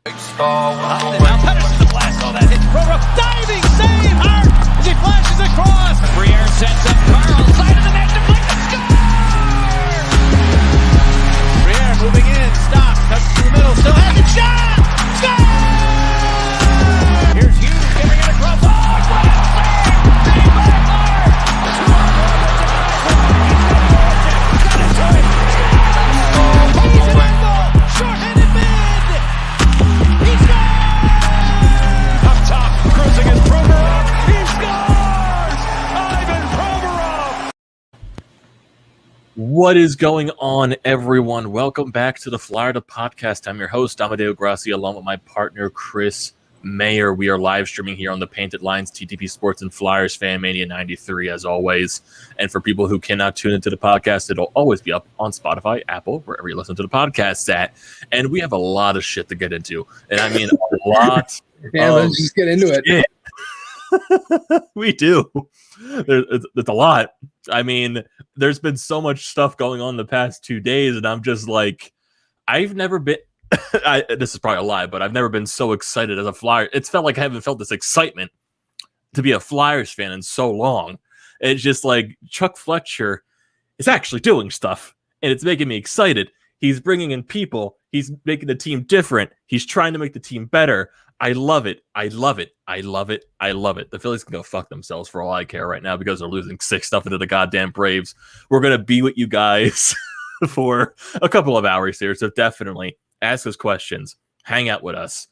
Now Pedersen to blast all that hit. Diving save hard as he flashes across. Briere sends up Carl, side of the net, deflected, score! Briere moving in, stops, cuts to the middle, still has it, shot! Score! Here's Hughes giving it across. Oh, save by Maher! He's an angle, short-handed mid! He scores! Up top, cruising his Provorov. He scores! Ivan Provorov! What is going on, everyone? Welcome back to the Florida Podcast. I'm your host, Amedeo Grassia, along with my partner, Chris Maher. We are live streaming here on the Painted Lines, TTP Sports and Flyers Fan Mania 93, as always. And for people who cannot tune into the podcast, it'll always be up on Spotify, Apple, wherever you listen to the podcasts at. And we have a lot of shit to get into. And I mean, a lot. Yeah, let's just get into it. We do. It's a lot. I mean, there's been so much stuff going on the past 2 days, and I'm just like, I've never been. This is probably a lie, but I've never been so excited as a Flyer. It's felt like I haven't felt this excitement to be a Flyers fan in so long. It's just like Chuck Fletcher is actually doing stuff, and it's making me excited. He's bringing in people. He's making the team different. He's trying to make the team better. I love it. I love it. I love it. I love it. The Phillies can go fuck themselves for all I care right now because they're losing 6-0 to the goddamn Braves. We're going to be with you guys for a couple of hours here, so definitely ask us questions, hang out with us,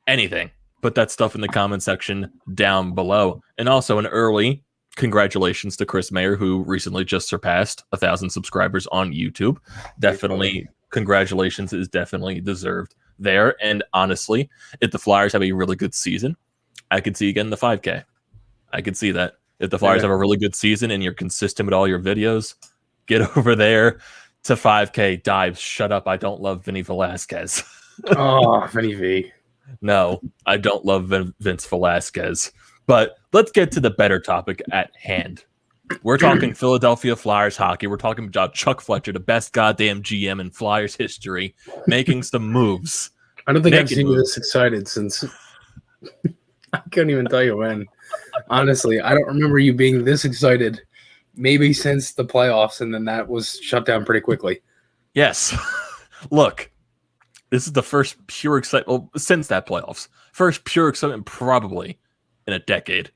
anything. Put that stuff in the comment section down below. And also an early congratulations to Chris Maher, who recently just surpassed 1,000 subscribers on YouTube. Definitely, congratulations is definitely deserved there. And honestly, if the Flyers have a really good season, I could see you getting the 5K. I could see that. If the Flyers have a really good season and you're consistent with all your videos, get over there to 5K dives. Shut up. I don't love Vinny Velasquez. Oh, Vinny V. No, I don't love Vince Velasquez. But let's get to the better topic at hand. We're talking Philadelphia Flyers hockey. We're talking about Chuck Fletcher, the best goddamn GM in Flyers history, making some moves. I don't think I've seen you this excited since I couldn't even tell you when. Honestly, I don't remember you being this excited. Maybe since the playoffs, and then that was shut down pretty quickly. Yes. Look, this is the first pure excitement since that playoffs. First pure excitement probably in a decade.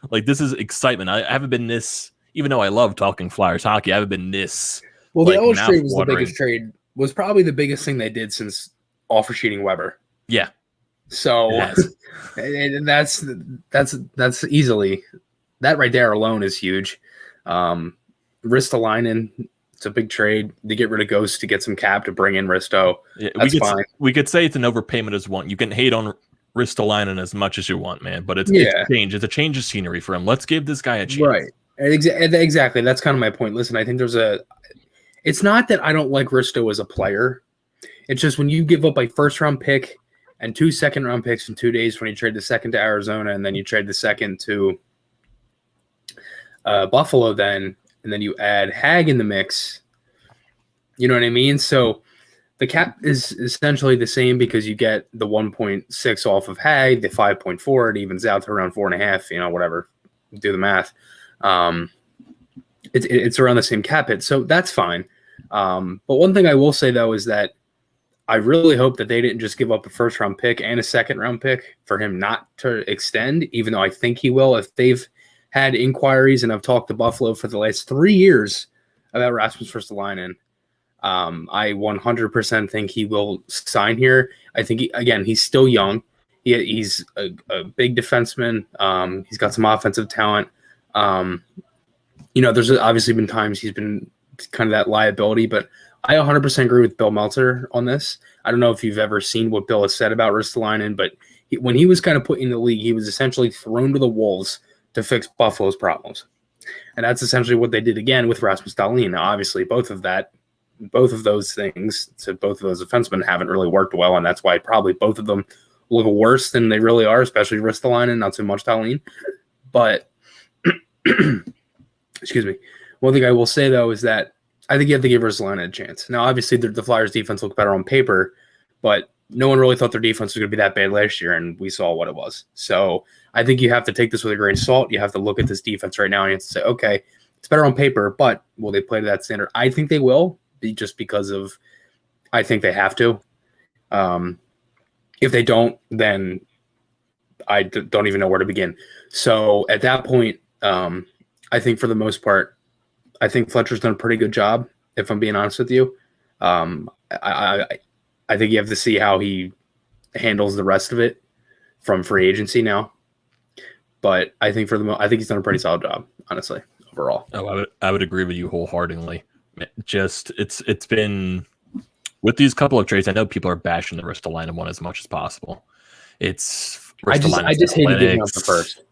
Like, this is excitement. I haven't been this, even though I love talking Flyers hockey, I haven't been this. Well, the Ellis trade was the biggest trade, was probably the biggest thing they did since offer sheeting Weber. Yeah. So and that's easily, that right there alone is huge. Ristolainen, it's a big trade to get rid of Ghost to get some cap to bring in Risto. Yeah, that's fine. We could say it's an overpayment as one. You can hate on Ristolainen as much as you want, man, but it's a change. It's a change of scenery for him. Let's give this guy a chance. Right. Exactly. That's kind of my point. Listen, I think it's not that I don't like Risto as a player. It's just when you give up a first-round pick and 2 second-round picks in 2 days, when you trade the second to Arizona and then you trade the second to Buffalo, and then you add Hag in the mix. You know what I mean? So the cap is essentially the same because you get the 1.6 off of Hag, the 5.4, it evens out to around 4.5, whatever. Do the math. It's around the same cap hit, so that's fine. But one thing I will say, though, is that I really hope that they didn't just give up a first-round pick and a second-round pick for him not to extend, even though I think he will. If they've had inquiries, and I've talked to Buffalo for the last 3 years about Rasmus Ristolainen, I 100% think he will sign here. I think, he's still young. He's a big defenseman. He's got some offensive talent. There's obviously been times he's been kind of that liability, but I 100% agree with Bill Meltzer on this. I don't know if you've ever seen what Bill has said about Ristolainen, but when he was kind of put in the league, he was essentially thrown to the wolves to fix Buffalo's problems. And that's essentially what they did again with Rasmus Dahlin. Now, obviously, both of those things to both of those defensemen haven't really worked well, and that's why probably both of them look worse than they really are, especially Ristolainen, not so much Dahlin. But, excuse me, one thing I will say, though, is that I think you have to give Ristolainen a chance. Now, obviously, the Flyers' defense look better on paper, but no one really thought their defense was going to be that bad last year, and we saw what it was. So I think you have to take this with a grain of salt. You have to look at this defense right now and you have to say, okay, it's better on paper, but will they play to that standard? I think they will, just because of I think they have to. If they don't, then I don't even know where to begin. So at that point, I think for the most part, I think Fletcher's done a pretty good job, if I'm being honest with you. I think you have to see how he handles the rest of it from free agency now. But I think I think he's done a pretty solid job, honestly, overall. Oh, I would agree with you wholeheartedly. Just it's been with these couple of trades. I know people are bashing the Ristolainen one as much as possible. It's I just hate giving up the first.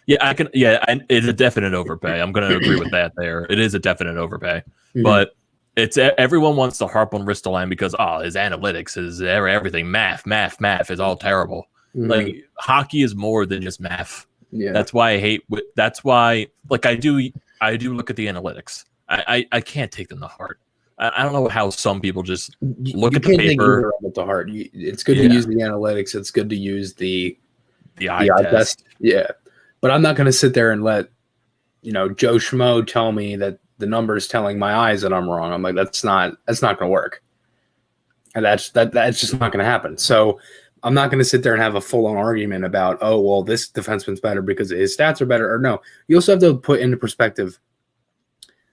Yeah, I can. Yeah, it's a definite overpay. I'm going to agree with that. There, it is a definite overpay, but it's everyone wants to harp on Ristolainen because his analytics is everything math is all terrible. Like hockey is more than just math. Yeah, that's why I hate. That's why, like I do look at the analytics. I can't take them to heart. I don't know how some people just look at the paper. Take to heart. It's good to use the analytics. It's good to use the eye test. Yeah, but I'm not going to sit there and let Joe Schmo tell me that the numbers telling my eyes that I'm wrong. I'm like, that's not going to work, and that's just not going to happen. So I'm not going to sit there and have a full on argument about this defenseman's better because his stats are better. Or no, you also have to put into perspective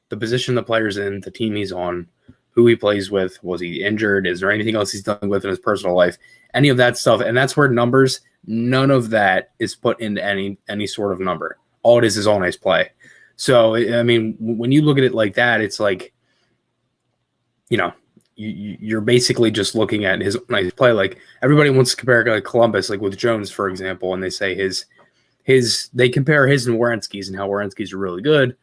the position the player's in, the team he's on, who he plays with, was he injured, is there anything else he's dealing with in his personal life, any of that stuff. And that's where numbers, none of that is put into any sort of number. All it is all nice play. So, I mean, when you look at it like that, it's like, you're basically just looking at his nice play. Like everybody wants to compare like Columbus, like with Jones, for example, and they say they compare his and Werenski's and how Werenski's are really good,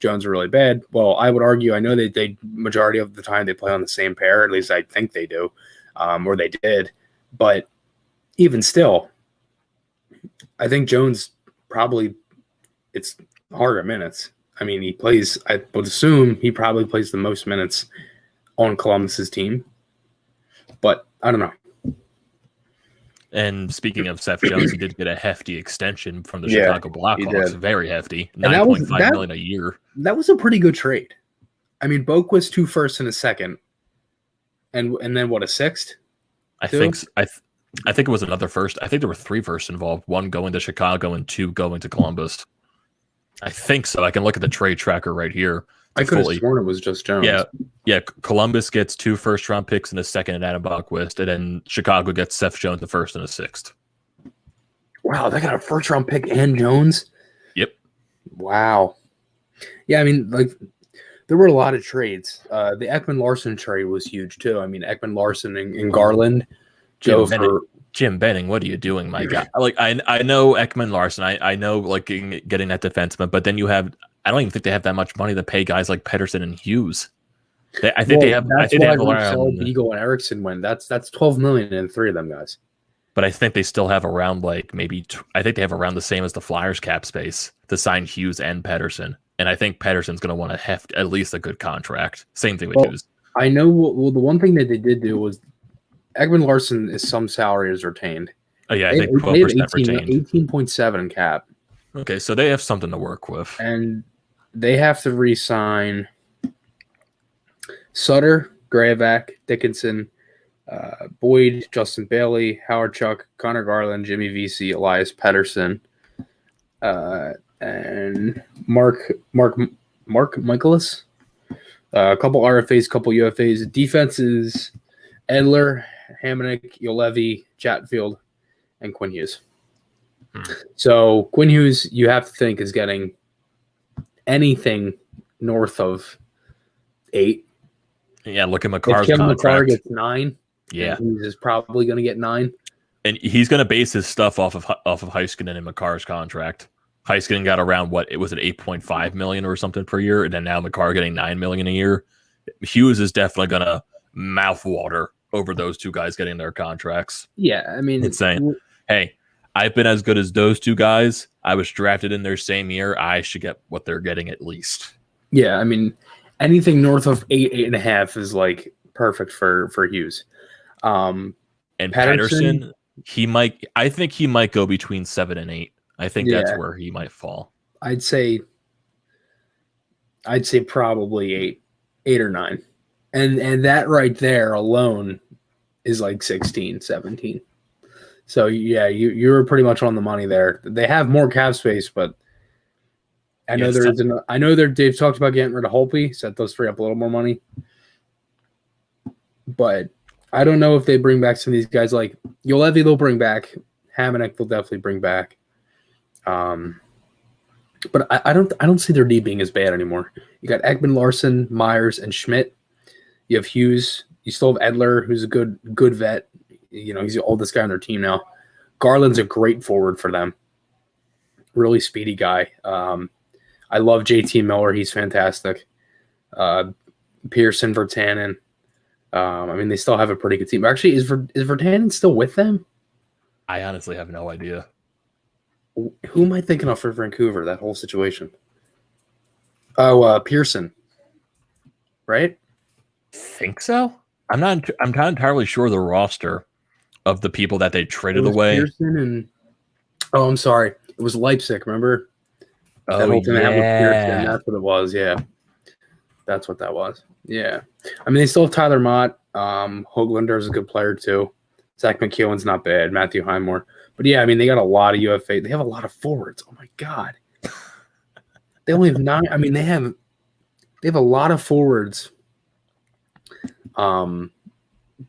Jones are really bad. Well, I would argue, I know that they majority of the time they play on the same pair, at least I think they do, or they did. But even still, I think Jones probably it's harder minutes. I mean, he plays, I would assume he probably plays the most minutes on Columbus's team, but I don't know. And speaking of Seth Jones, he did get a hefty extension from the Chicago Blackhawks. Very hefty, $9.5 million a year. That was a pretty good trade. I mean, Boquist 2 firsts and a second, and then what, a sixth? I think it was another first. I think there were 3 firsts involved. 1 going to Chicago and 2 going to Columbus. I think so. I can look at the trade tracker right here. I could have sworn it was just Jones. Yeah. Columbus gets 2 first-round picks and a second and Adam Boquist, and then Chicago gets Seth Jones the first and a sixth. Wow, they got a first-round pick and Jones? Yep. Wow. Yeah, I mean, like, there were a lot of trades. The Ekman-Larson trade was huge, too. I mean, Ekman-Larson and Garland. Jim Benning, what are you doing, my guy? Like, I know Ekman-Larson. I know, like, getting that defenseman, but then you have – I don't even think they have that much money to pay guys like Pettersson and Hughes. I think they have around Beagle and Erickson win. That's $12 million in 3 of them guys. But I think they still have around I think they have around the same as the Flyers cap space to sign Hughes and Pettersson. And I think Pettersson's going to want to heft at least a good contract. Same thing with Hughes. I know. Well, the one thing that they did do was Ekman-Larson is some salary is retained. Oh yeah, I think 12% retained. 18.7 cap. Okay, so they have something to work with. And they have to re-sign Sutter, Gravevac, Dickinson, Boyd, Justin Bailey, Howard Chuck, Connor Garland, Jimmy Vesey, Elias Pettersson, and Mark Michaelis. A couple RFAs, couple UFAs. Defenses: Edler, Hamonic, Yolevi, Chatfield, and Quinn Hughes. So Quinn Hughes, you have to think, is getting anything north of 8. Yeah, look at McCarr's if contract. McCarr gets 9, yeah, Hughes is probably going to get 9. And he's going to base his stuff off of Heiskanen and McCarr's contract. Heiskanen got around it was at $8.5 million or something per year, and then now McCarr getting $9 million a year. Hughes is definitely going to mouthwater over those 2 guys getting their contracts. Yeah, I mean, it's saying, hey, I've been as good as those 2 guys. I was drafted in their same year. I should get what they're getting at least. Yeah, I mean, anything north of 8.5 is like perfect for Hughes. And And Patterson, I think he might go between 7 and 8. I think that's where he might fall. I'd say probably 8 or 9. And that right there alone is like 16, 17. So yeah, you're pretty much on the money there. They have more cap space, but I know they've talked about getting rid of Holtby, so that does free up a little more money. But I don't know if they bring back some of these guys. Like Juolevi, they'll bring back. Hamonic, they'll definitely bring back. But I don't see their D being as bad anymore. You got Ekman, Larson, Myers, and Schmidt. You have Hughes. You still have Edler, who's a good vet. You know, he's the oldest guy on their team now. Garland's a great forward for them. Really speedy guy. I love JT Miller. He's fantastic. Pearson, Virtanen. I mean, they still have a pretty good team. Actually, is Virtanen still with them? I honestly have no idea. Who am I thinking of for Vancouver, that whole situation? Oh, Pearson. Right? Think so? I'm not entirely sure the roster of the people that they traded away. Pearson and I'm sorry. It was Leipzig, remember? Oh, that whole thing that happened with Pearson. That's what it was, yeah. That's what that was. Yeah. I mean, they still have Tyler Mott. Höglander is a good player, too. Zach McEwen's not bad. Matthew Highmore. But, yeah, I mean, they got a lot of UFA. They have a lot of forwards. Oh, my God. They only have 9. I mean, they have a lot of forwards that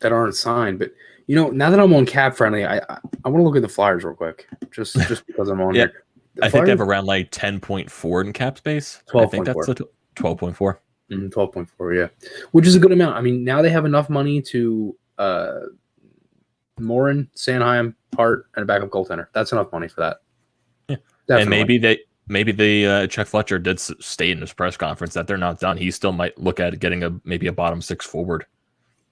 aren't signed. But, you know, now that I'm on Cap Friendly, I want to look at the Flyers real quick, just because I'm on here. I think they have around like 10.4 in cap space. 12. I think that's 12.4. 12.4, yeah, which is a good amount. I mean, now they have enough money to Morin, Sanheim, Hart, and a backup goaltender. That's enough money for that. Yeah, definitely. And maybe they Chuck Fletcher did state in his press conference that they're not done. He still might look at getting maybe a bottom 6 forward.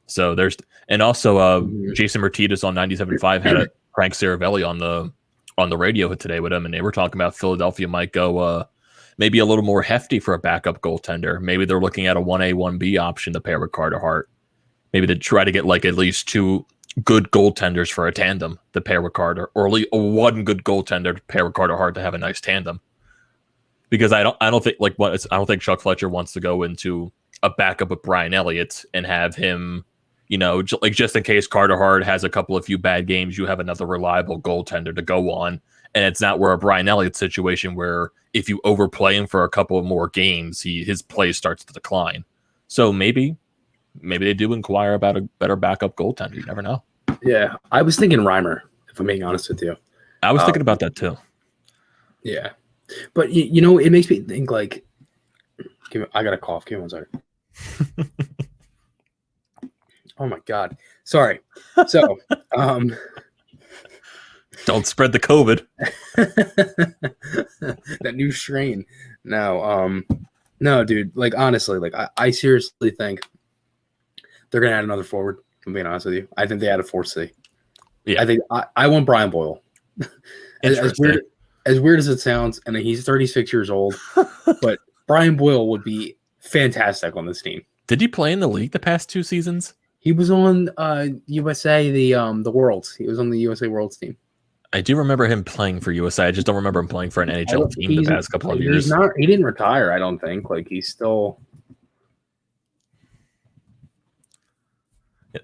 So there's Jason Martinez on 97.5 had a Frank Saravelli on the radio today with him, and they were talking about Philadelphia might go maybe a little more hefty for a backup goaltender. Maybe they're looking at a 1A, 1B option to pair with Carter Hart. Maybe to try to get like at least 2 good goaltenders for a tandem to pair with Carter, or at least 1 good goaltender to pair with Carter Hart to have a nice tandem. Because I don't think Chuck Fletcher wants to go into a backup with Brian Elliott and have him, you know, just in case Carter Hart has a few bad games, you have another reliable goaltender to go on. And it's not where a Brian Elliott situation where if you overplay him for a couple of more games, his play starts to decline. So maybe they do inquire about a better backup goaltender. You never know. Yeah, I was thinking Reimer, if I'm being honest with you. I was thinking about that too. Yeah. But, you know, it makes me think like, I got a cough. Give me 1 second. Oh, my God. Sorry. So, don't spread the COVID. That new strain. No, dude. Like, honestly, like, I seriously think they're going to add another forward, if I'm being honest with you. I think they add a 4C. Yeah. I think I want Brian Boyle. As weird as it sounds, and he's 36 years old, but Brian Boyle would be fantastic on this team. Did he play in the league the past 2 seasons? He was on USA, the Worlds. He was on the USA Worlds team. I do remember him playing for USA. I just don't remember him playing for an NHL team the past couple of years. He didn't retire, I don't think. Like, he's still. Yeah,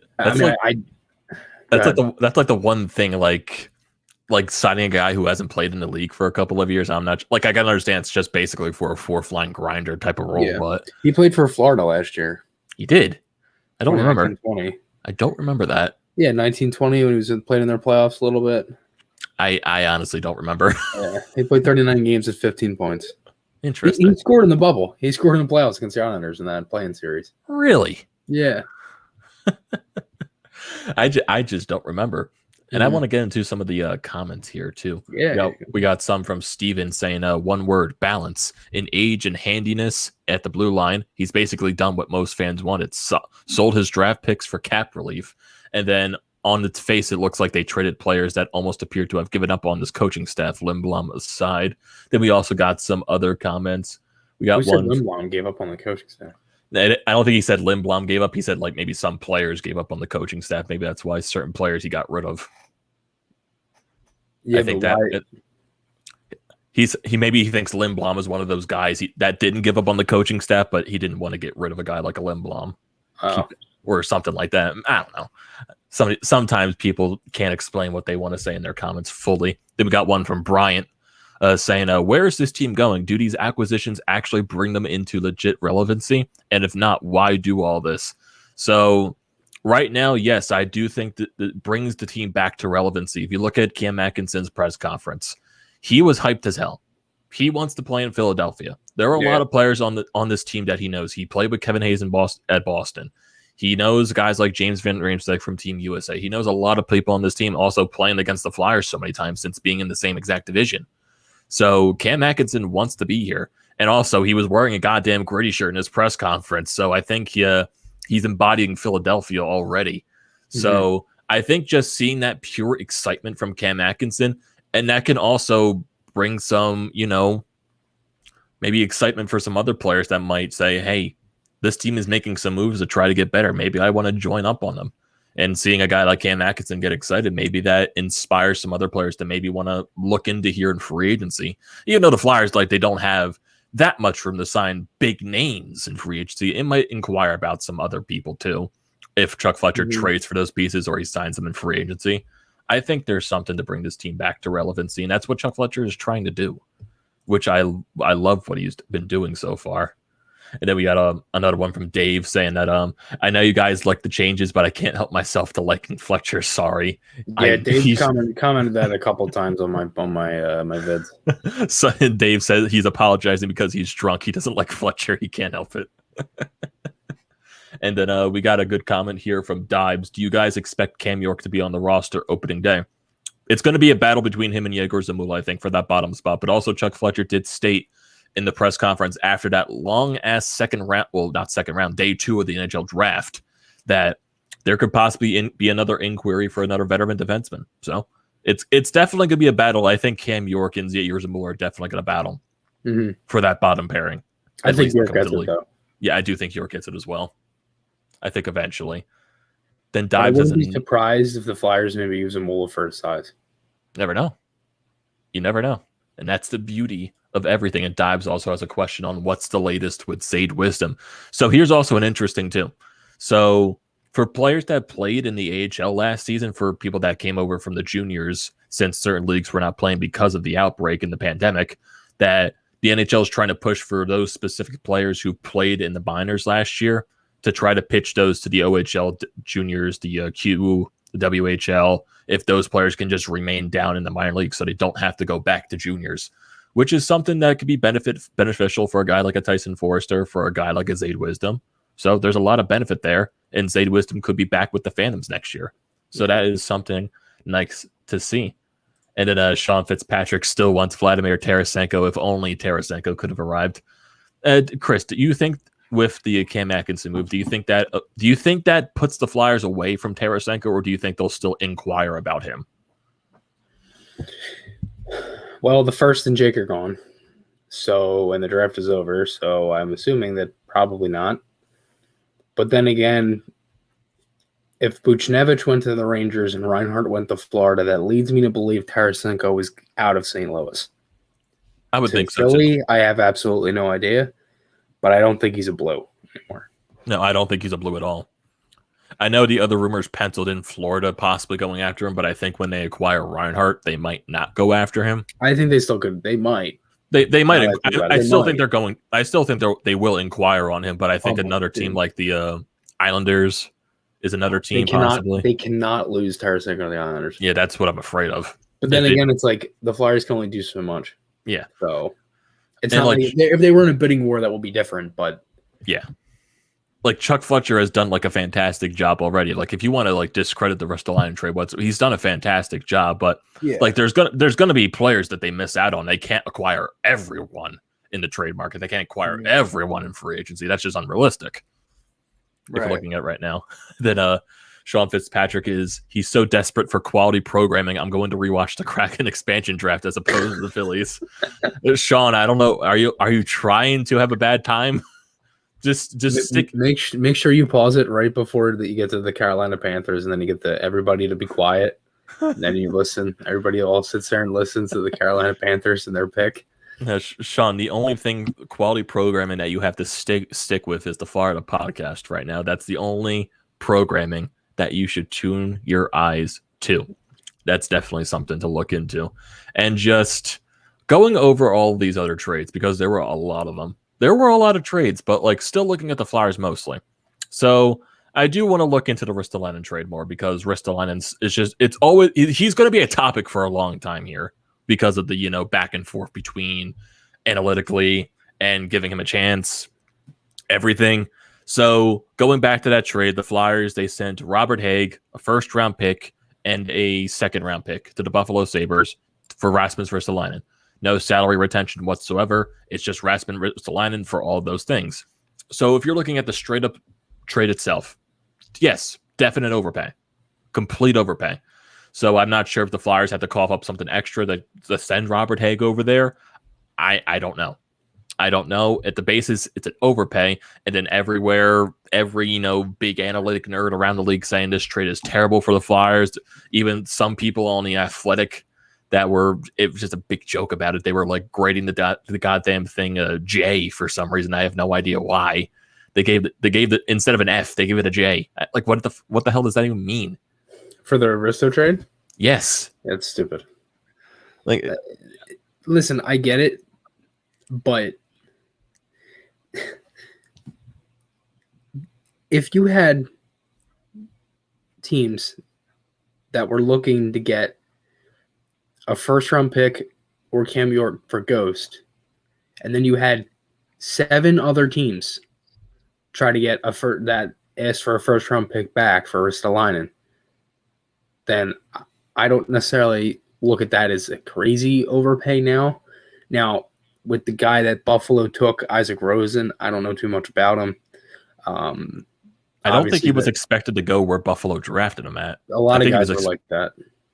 that's like the one thing like signing a guy who hasn't played in the league for a couple of years. I'm not like, I can understand it's just basically for a 4th-line grinder type of role. Yeah. But he played for Florida last year. He did. I don't remember. 1920. I don't remember that. Yeah, 1920 when he was playing in their playoffs a little bit. I honestly don't remember. Yeah, he played 39 games at 15 points. Interesting. He scored in the bubble. He scored in the playoffs against the Islanders in that playing series. Really? Yeah. I just don't remember. And I want to get into some of the comments here too. Yeah. We got some from Steven saying one word: balance. In age and handiness at the blue line, he's basically done what most fans wanted. Sold his draft picks for cap relief. And then on its face, it looks like they traded players that almost appear to have given up on this coaching staff, Lindblom aside. Then we also got some other comments. We got one. Lindblom gave up on the coaching staff. I don't think he said Lindblom gave up. He said like maybe some players gave up on the coaching staff. Maybe that's why certain players he got rid of. Yeah, I think that he thinks Lindblom is one of those guys that didn't give up on the coaching staff, but he didn't want to get rid of a guy like a Lindblom or something like that. I don't know. Sometimes people can't explain what they want to say in their comments fully. Then we got one from Bryant saying, where is this team going? Do these acquisitions actually bring them into legit relevancy? And if not, why do all this? So right now, yes, I do think that it brings the team back to relevancy. If you look at Cam Atkinson's press conference, he was hyped as hell. He wants to play in Philadelphia. There are a lot of players on this team that he knows. He played with Kevin Hayes at Boston. He knows guys like James Van Riemsdyk from Team USA. He knows a lot of people on this team, also playing against the Flyers so many times since being in the same exact division. So Cam Atkinson wants to be here. And also, he was wearing a goddamn Gritty shirt in his press conference. So I think he's embodying Philadelphia already. Mm-hmm. So I think just seeing that pure excitement from Cam Atkinson, and that can also bring some, maybe excitement for some other players that might say, hey, this team is making some moves to try to get better. Maybe I want to join up on them. And seeing a guy like Cam Atkinson get excited, maybe that inspires some other players to maybe want to look into here in free agency. Even though the Flyers, they don't have that much room to sign big names in free agency, it might inquire about some other people too. If Chuck Fletcher trades for those pieces or he signs them in free agency, I think there's something to bring this team back to relevancy. And that's what Chuck Fletcher is trying to do, which I love what he's been doing so far. And then we got another one from Dave saying that I know you guys like the changes, but I can't help myself to liking Fletcher. Sorry. Yeah, Dave commented that a couple times on my vids. So Dave said he's apologizing because he's drunk. He doesn't like Fletcher. He can't help it. And then we got a good comment here from Dibes. Do you guys expect Cam York to be on the roster opening day? It's going to be a battle between him and Yegor Zamula, I think, for that bottom spot. But also Chuck Fletcher did state in the press conference after that long-ass second round, well, not second round, day 2 of the NHL draft, that there could possibly be another inquiry for another veteran defenseman. So it's definitely going to be a battle. I think Cam York and Yegor Zamula are definitely going to battle for that bottom pairing. I think York gets it, though. Yeah, I do think York gets it as well. I think eventually. Then I Dives wouldn't be surprised if the Flyers maybe use Zamula for his size. Never know. You never know. And that's the beauty of everything. And Dives also has a question on what's the latest with Zayde Wisdom. So here's also an interesting too. So for players that played in the AHL last season, for people that came over from the juniors, since certain leagues were not playing because of the outbreak and the pandemic, that the NHL is trying to push for those specific players who played in the minors last year to try to pitch those to the OHL juniors, the Q, the WHL, if those players can just remain down in the minor league so they don't have to go back to juniors, which is something that could be beneficial for a guy like a Tyson Forrester, for a guy like a Zayde Wisdom. So there's a lot of benefit there, and Zayde Wisdom could be back with the Phantoms next year. So that is something nice to see. And then Sean Fitzpatrick still wants Vladimir Tarasenko. If only Tarasenko could have arrived. Chris, do you think with the Cam Atkinson move, do you think that puts the Flyers away from Tarasenko, or do you think they'll still inquire about him? Well, the first and Jake are gone, and the draft is over, so I'm assuming that probably not. But then again, if Buchnevich went to the Rangers and Reinhart went to Florida, that leads me to believe Tarasenko is out of St. Louis. I would think so. Philly, I have absolutely no idea, but I don't think he's a Blue anymore. No, I don't think he's a Blue at all. I know the other rumors penciled in Florida possibly going after him, but I think when they acquire Reinhart, they might not go after him. I think they still could. They might. They might. I still think they're going. I still think they will inquire on him, but I think another team like the Islanders is another team possibly. They cannot lose Tarasenko to the Islanders. Yeah, that's what I'm afraid of. But then again, it's like the Flyers can only do so much. Yeah. So it's not like if they were in a bidding war, that would be different. But yeah. Like Chuck Fletcher has done like a fantastic job already. Like if you want to like discredit the Ristolainen trade, he's done a fantastic job. But like there's gonna be players that they miss out on. They can't acquire everyone in the trade market. They can't acquire everyone in free agency. That's just unrealistic. If you're looking at it right now, then Sean Fitzpatrick he's so desperate for quality programming. I'm going to rewatch the Kraken expansion draft as opposed to the Phillies. Sean, I don't know. Are you trying to have a bad time? Just stick. Make sure you pause it right before that you get to the Carolina Panthers, and then you get everybody to be quiet. And then you listen. Everybody all sits there and listens to the Carolina Panthers and their pick. Sean, the only thing quality programming that you have to stick with is the Florida podcast right now. That's the only programming that you should tune your eyes to. That's definitely something to look into. And just going over all these other trades, because there were a lot of them. There were a lot of trades, but like still looking at the Flyers mostly. So I do want to look into the Ristolainen trade more, because Ristolainen is he's going to be a topic for a long time here because of the, back and forth between analytically and giving him a chance, everything. So going back to that trade, the Flyers, they sent Robert Haig, a first-round pick, and a second-round pick to the Buffalo Sabres for Rasmus Ristolainen. No salary retention whatsoever. It's just Rasmus Ristolainen for all of those things. So if you're looking at the straight-up trade itself, yes, definite overpay. Complete overpay. So I'm not sure if the Flyers had to cough up something extra to send Robert Haig over there. I don't know. I don't know. At the basis, it's an overpay. And then every big analytic nerd around the league saying this trade is terrible for the Flyers. Even some people on the Athletic it was just a big joke about it. They were like grading the goddamn thing a J for some reason. I have no idea why. They gave it instead of an F, they gave it a J. Like what the hell does that even mean? For the Aristo trade? Yes. That's stupid. Like, listen, I get it, but if you had teams that were looking to get a first-round pick or Cam York for Ghost, and then you had 7 other teams try to get that asked for a first-round pick back for Ristolainen, then I don't necessarily look at that as a crazy overpay now. Now, with the guy that Buffalo took, Isaac Rosen, I don't know too much about him. I don't think he was expected to go where Buffalo drafted him at. A lot of guys were like that.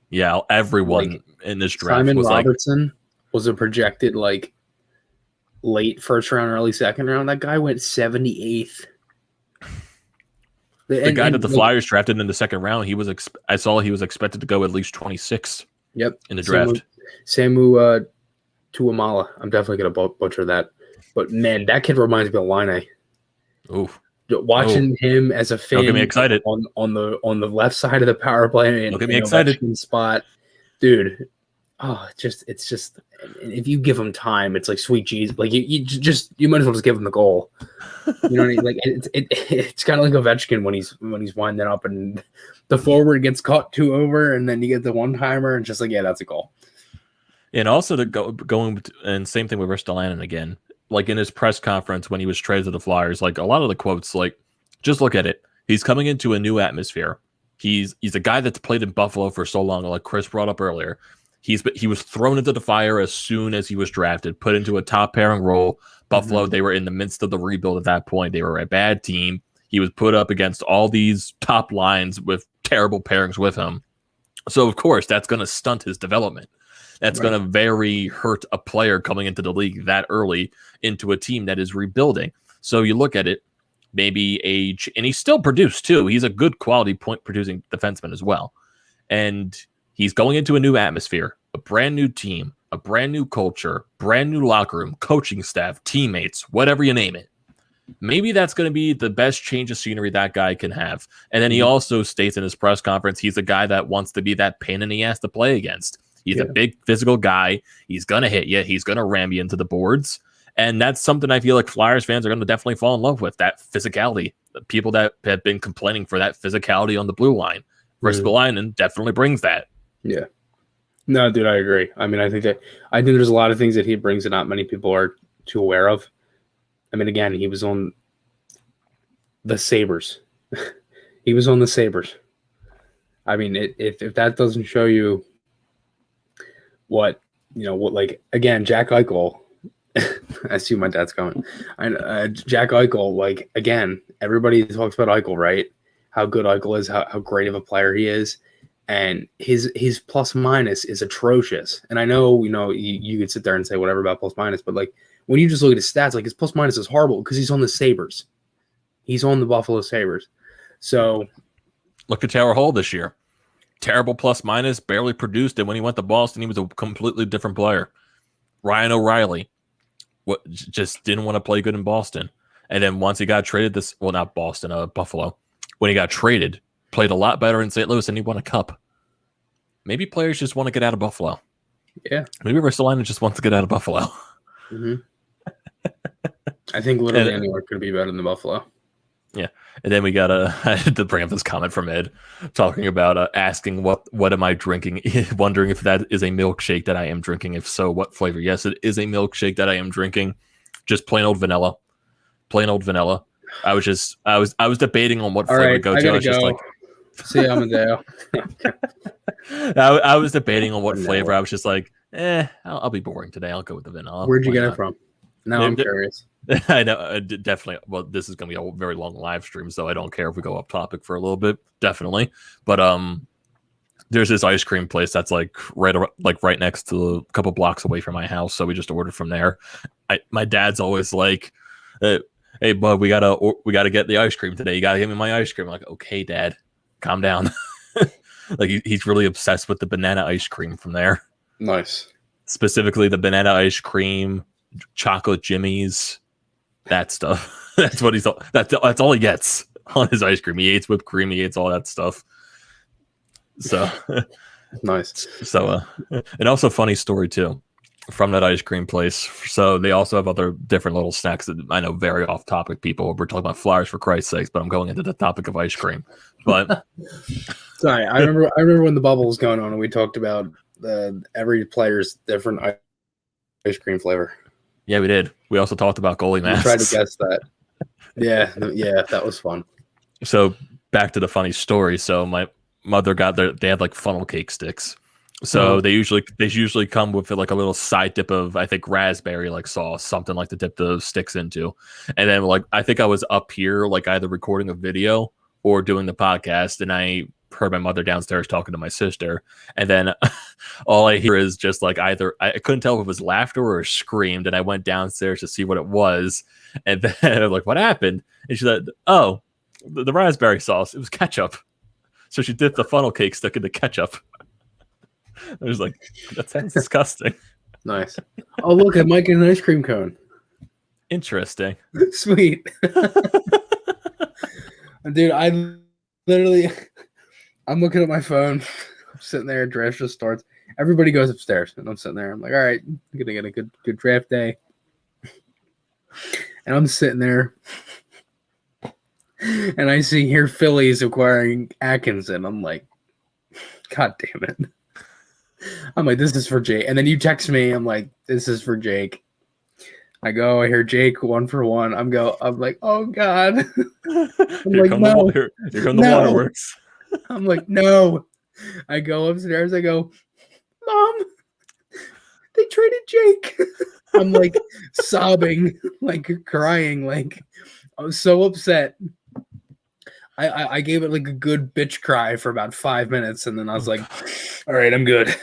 Yeah, everyone in this draft Simon was Robertson was a projected late first round, early second round. That guy went 78th. The guy that the Flyers drafted in the second round, I saw he was expected to go at least 26. Yep, in the draft. Samu Tuamala. I'm definitely gonna butcher that, but man, that kid reminds me of Line. Oof. Watching him as a fan, don't get me excited. on the left side of the power play, and don't get me excited. Spot, dude. Oh, it's just if you give him time, it's like sweet cheese. Like you might as well just give him the goal. You know what I mean? Like it's kind of like Ovechkin when he's winding up and the forward gets caught 2 over, and then you get the one timer and just like, yeah, that's a goal. And also and same thing with Ristolainen again. Like in his press conference when he was traded to the Flyers, like a lot of the quotes, like just look at it. He's coming into a new atmosphere. He's a guy that's played in Buffalo for so long, like Chris brought up earlier. He was thrown into the fire as soon as he was drafted, put into a top pairing role. Buffalo, they were in the midst of the rebuild at that point. They were a bad team. He was put up against all these top lines with terrible pairings with him. So, of course, that's going to stunt his development. That's going to very hurt a player coming into the league that early into a team that is rebuilding. So you look at it, maybe age, and he's still produced too. He's a good quality point-producing defenseman as well. And he's going into a new atmosphere, a brand new team, a brand new culture, brand new locker room, coaching staff, teammates, whatever you name it. Maybe that's going to be the best change of scenery that guy can have. And then he also states in his press conference, he's a guy that wants to be that pain in the ass to play against. He's a big physical guy. He's going to hit you. He's going to ram you into the boards. And that's something I feel like Flyers fans are going to definitely fall in love with, that physicality. The people that have been complaining for that physicality on the blue line. Ristolainen definitely brings that. Yeah. No, dude, I agree. I mean, I think there's a lot of things that he brings that not many people are too aware of. I mean, again, he was on the Sabres. He was on the Sabres. I mean, if that doesn't show you what again, Jack Eichel, I see my dad's coming. Jack Eichel, like, again, everybody talks about Eichel, right? How good Eichel is, how great of a player he is. And his plus minus is atrocious. And I know, you could sit there and say whatever about plus minus, but like when you just look at his stats, like his plus minus is horrible because he's on the Sabres. He's on the Buffalo Sabres. So look at Taylor Hall this year. Terrible plus minus, barely produced, and when he went to Boston, he was a completely different player. Ryan O'Reilly just didn't want to play good in Boston. And then once he got traded, not Boston, Buffalo. When he got traded, played a lot better in St. Louis, and he won a cup. Maybe players just want to get out of Buffalo. Yeah. Maybe Ristolainen just wants to get out of Buffalo. Mm-hmm. I think literally anyone could be better than Buffalo. Yeah. And then we got to bring up this comment from Ed talking about asking what am I drinking, wondering if that is a milkshake that I am drinking. If so, what flavor? Yes, it is a milkshake that I am drinking. Just plain old vanilla. Plain old vanilla. I was debating on what flavor to go to. I was just like, see you, Amedeo. I was debating on what flavor. I was just like, I'll be boring today. I'll go with the vanilla. Where'd you get it from? Now I'm curious. I know, definitely. Well, this is going to be a very long live stream, so I don't care if we go off topic for a little bit. Definitely, but there's this ice cream place that's like right next to a couple blocks away from my house, so we just ordered from there. My dad's always like, "Hey, bud, we gotta get the ice cream today. You gotta give me my ice cream." I'm like, "Okay, Dad, calm down." Like he's really obsessed with the banana ice cream from there. Nice, specifically the banana ice cream, chocolate jimmies. That stuff. That's what that's all he gets on his ice cream. He eats whipped cream. He eats all that stuff. So nice. So and also funny story too from that ice cream place. So they also have other different little snacks that I know very off topic. People we're talking about flowers for Christ's sakes, but I'm going into the topic of ice cream. But sorry, I remember when the bubble was going on and we talked about every player's different ice cream flavor. Yeah, we did. We also talked about goalie masks. Tried to guess that. Yeah, that was fun. So back to the funny story. So my mother they had like funnel cake sticks. So they usually come with like a little side dip of I think raspberry like sauce, something like to dip the sticks into. And then like I think I was up here like either recording a video or doing the podcast, and I heard my mother downstairs talking to my sister, and then all I hear is just like either I couldn't tell if it was laughter or screamed, and I went downstairs to see what it was, and then I'm like, "What happened?" And she said, "Oh, the raspberry sauce. It was ketchup." So she dipped the funnel cake stick into ketchup. I was like, "That sounds disgusting." Nice. Oh, look, I might get an ice cream cone. Interesting. Sweet. Dude, I'm looking at my phone. I'm sitting there. Draft just starts. Everybody goes upstairs, and I'm sitting there. I'm like, all right, I'm gonna get a good draft day. And I'm sitting there, and I see here Phillies acquiring Atkinson. I'm like, God damn it. I'm like, this is for Jake. And then you text me. I'm like, this is for Jake. I hear Jake 1 for 1. I'm like, oh God. Here come the waterworks. I'm like, no. I go upstairs. I go, Mom, they traded Jake. I'm like sobbing, like crying, like I was so upset. I gave it like a good bitch cry for about 5 minutes, and then I was like, all right, I'm good.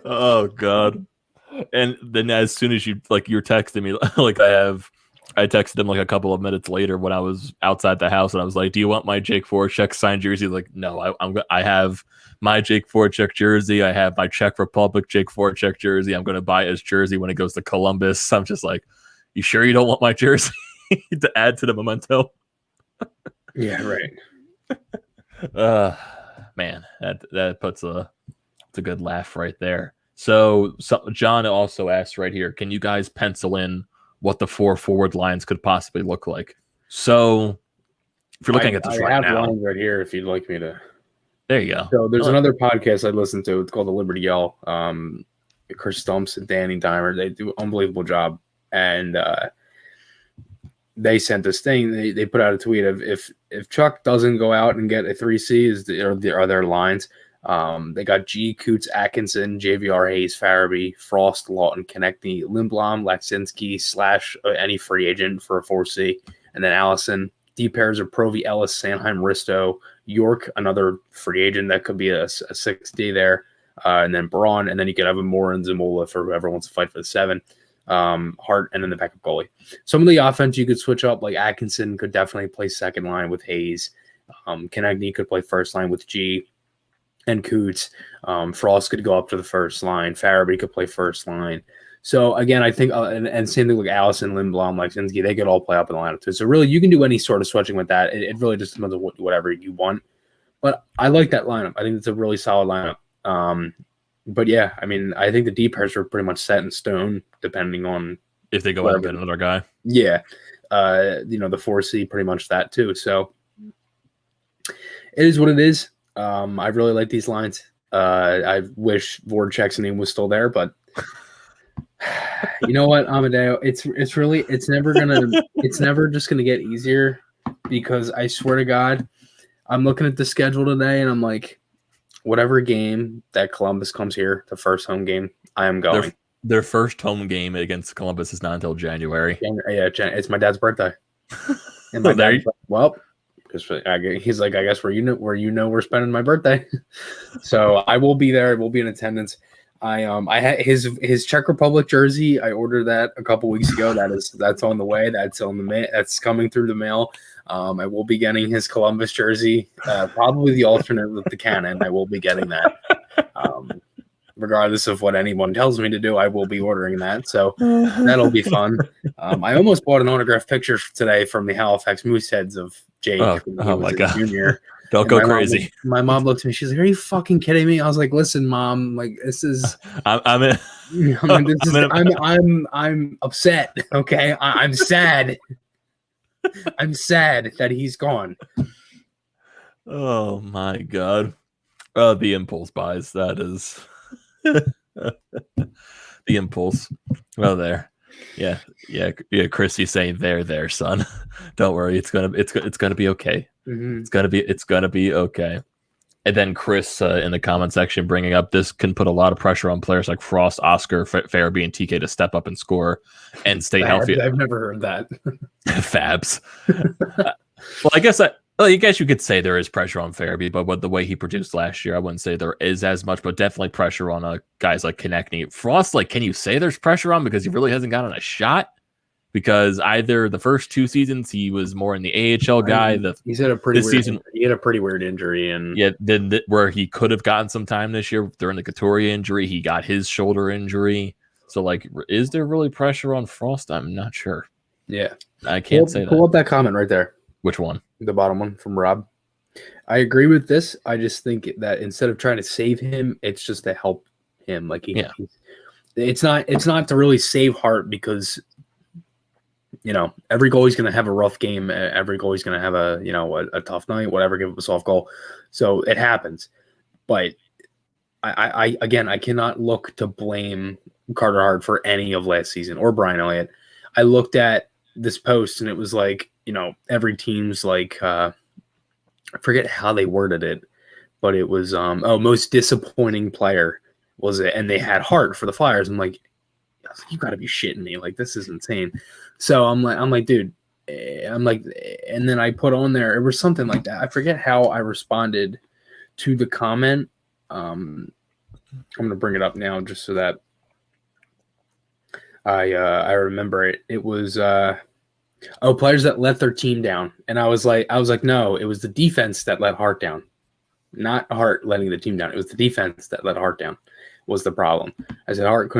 Oh God. And then as soon as you're texting me, like I texted him like a couple of minutes later when I was outside the house, and I was like, "Do you want my Jake Vorcaek signed jersey?" Like, no, I have my Jake Vorcaek jersey. I have my Czech Republic Jake Vorcaek jersey. I'm going to buy his jersey when it goes to Columbus. I'm just like, you sure you don't want my jersey to add to the memento? Yeah, right. Man, that puts it's a good laugh right there. So John also asked right here, can you guys pencil in what the 4 forward lines could possibly look like? So if you're looking at this right now, lines right here if you'd like me to. There you go. So there's another podcast I listen to. It's called The Liberty Yell. Chris Stumps and Danny Dimer. They do an unbelievable job. And they sent this thing. They put out a tweet of if Chuck doesn't go out and get a 3C, are their lines. They got G, Coots, Atkinson, JVR, Hayes, Farabee, Frost, Lawton, Konechny, Lindblom, Latsinski / any free agent for a 4C, and then Allison. Deep pairs are Provy, Ellis, Sanheim, Risto, York, another free agent that could be a 6D there, and then Braun, and then you could have a Moore and Zamula for whoever wants to fight for the 7. Hart, and then the backup goalie. Some of the offense you could switch up, like Atkinson could definitely play second line with Hayes. Konechny could play first line with G and Coots. Frost could go up to the first line. Farabee could play first line. So again, I think, and same thing with Allison, Lindblom, Leksinsky, they could all play up in the lineup too. So really, you can do any sort of switching with that. It really just depends on whatever you want. But I like that lineup. I think it's a really solid lineup. But yeah, I mean, I think the deep pairs are pretty much set in stone, depending on if they go out and get another guy. Yeah, the 4C, pretty much that too. So it is what it is. I really like these lines. I wish Vorcaek's name was still there, but you know what, Amedeo? It's never just gonna get easier, because I swear to God, I'm looking at the schedule today and I'm like, whatever game that Columbus comes here, the first home game, I am going. Their first home game against Columbus is not until January. Yeah, it's my dad's birthday. And my dad's like, well, he's like, I guess where you know we're spending my birthday. So I will be there. We'll be in attendance. I had his Czech Republic jersey. I ordered that a couple weeks ago. That's on the way. That's coming through the mail. I will be getting his Columbus jersey, probably the alternate with the cannon. I will be getting that. Regardless of what anyone tells me to do, I will be ordering that. So that'll be fun. I almost bought an autographed picture today from the Halifax Mooseheads of Jake. Oh my God. Junior. Don't go crazy. My mom looked at me. She's like, "Are you fucking kidding me?" I was like, "Listen, Mom. Like, this is. I'm upset. Okay, I'm sad. I'm sad that he's gone." Oh my God. The impulse buys. That is the impulse. Well, there. Yeah. Chris, you saying there, son. Don't worry. It's gonna be okay. Mm-hmm. It's gonna be okay. And then Chris in the comment section bringing up, this can put a lot of pressure on players like Frost, Oscar, Farabee, and TK to step up and score and stay healthy. I've never heard that. Fabs. Well, I guess you could say there is pressure on Farabee, but with the way he produced last year, I wouldn't say there is as much, but definitely pressure on guys like Konechny. Frost, can you say there's pressure on because he really hasn't gotten a shot? Because either the first two seasons he was more in the AHL guy. He had a pretty weird injury, and then where he could have gotten some time this year during the Couturier injury, he got his shoulder injury. So, is there really pressure on Frost? I'm not sure. Yeah, I can't say that. Pull up that comment right there. Which one? The bottom one from Rob. I agree with this. I just think that instead of trying to save him, it's just to help him. It's not to really save Hart, because every goalie's going to have a rough game. Every goalie's going to have a tough night, whatever, give up a soft goal. So it happens. But I cannot look to blame Carter Hart for any of last season or Brian Elliott. I looked at this post and it was every team's I forget how they worded it, but it was most disappointing player was it, and they had Hart for the Flyers. I'm like, you got to be shitting me! This is insane. So I'm like, dude, and then I put on there, it was something like that. I forget how I responded to the comment. I'm gonna bring it up now just so that I remember it. It was players that let their team down, and I was like, no, it was the defense that let Hart down, not Hart letting the team down. It was the defense that let Hart down was the problem. I said Hart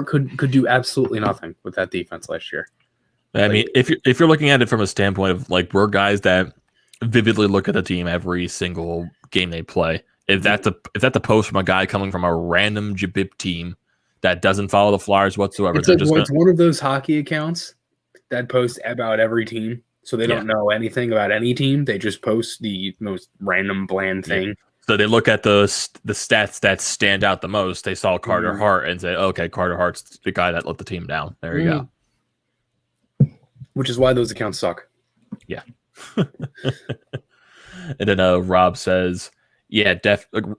could do absolutely nothing with that defense last year. I mean, if you're looking at it from a standpoint of we're guys that vividly look at the team every single game they play. If that's a post from a guy coming from a random Jabib team that doesn't follow the Flyers whatsoever, it's one of those hockey accounts that post about every team, so they don't know anything about any team. They just post the most random bland thing. So they look at the stats that stand out the most. They saw Carter Hart and say, okay, Carter Hart's the guy that let the team down. There you go. Which is why those accounts suck. Yeah. And then Rob says,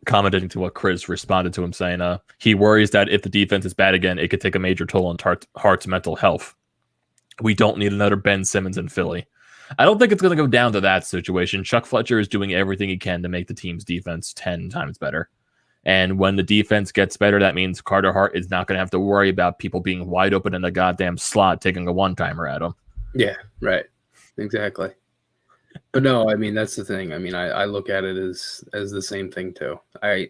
commenting to what Chris responded to him, saying he worries that if the defense is bad again, it could take a major toll on Hart's mental health. We don't need another Ben Simmons in Philly. I don't think it's going to go down to that situation. Chuck Fletcher is doing everything he can to make the team's defense 10 times better. And when the defense gets better, that means Carter Hart is not going to have to worry about people being wide open in the goddamn slot taking a one-timer at him. Yeah, right. Exactly. But no, I mean, that's the thing. I mean, I look at it as the same thing too. I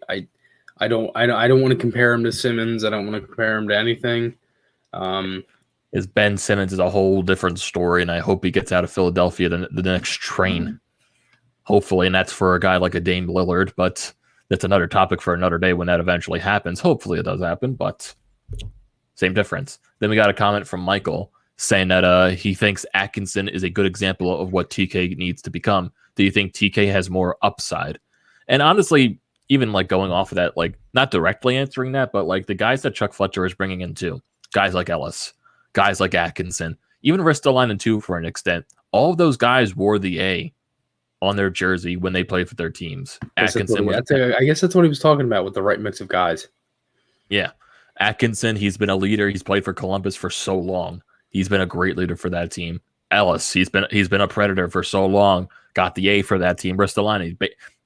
don't want to compare him to Simmons. I don't want to compare him to anything. Is Ben Simmons is a whole different story, and I hope he gets out of Philadelphia the next train. Hopefully, and that's for a guy like a Dame Lillard, but that's another topic for another day when that eventually happens. Hopefully it does happen, but same difference. Then we got a comment from Michael saying that he thinks Atkinson is a good example of what TK needs to become. Do you think TK has more upside? And honestly, even like going off of that, like not directly answering that, but like the guys that Chuck Fletcher is bringing in too, guys like Ellis, guys like Atkinson, even Ristolainen too for an extent, all of those guys wore the A on their jersey when they played for their teams. Atkinson I guess that's what he was talking about with the right mix of guys. Yeah. Atkinson, he's been a leader. He's played for Columbus for so long. He's been a great leader for that team. Ellis, he's been a predator for so long. Got the A for that team. Ristolainen,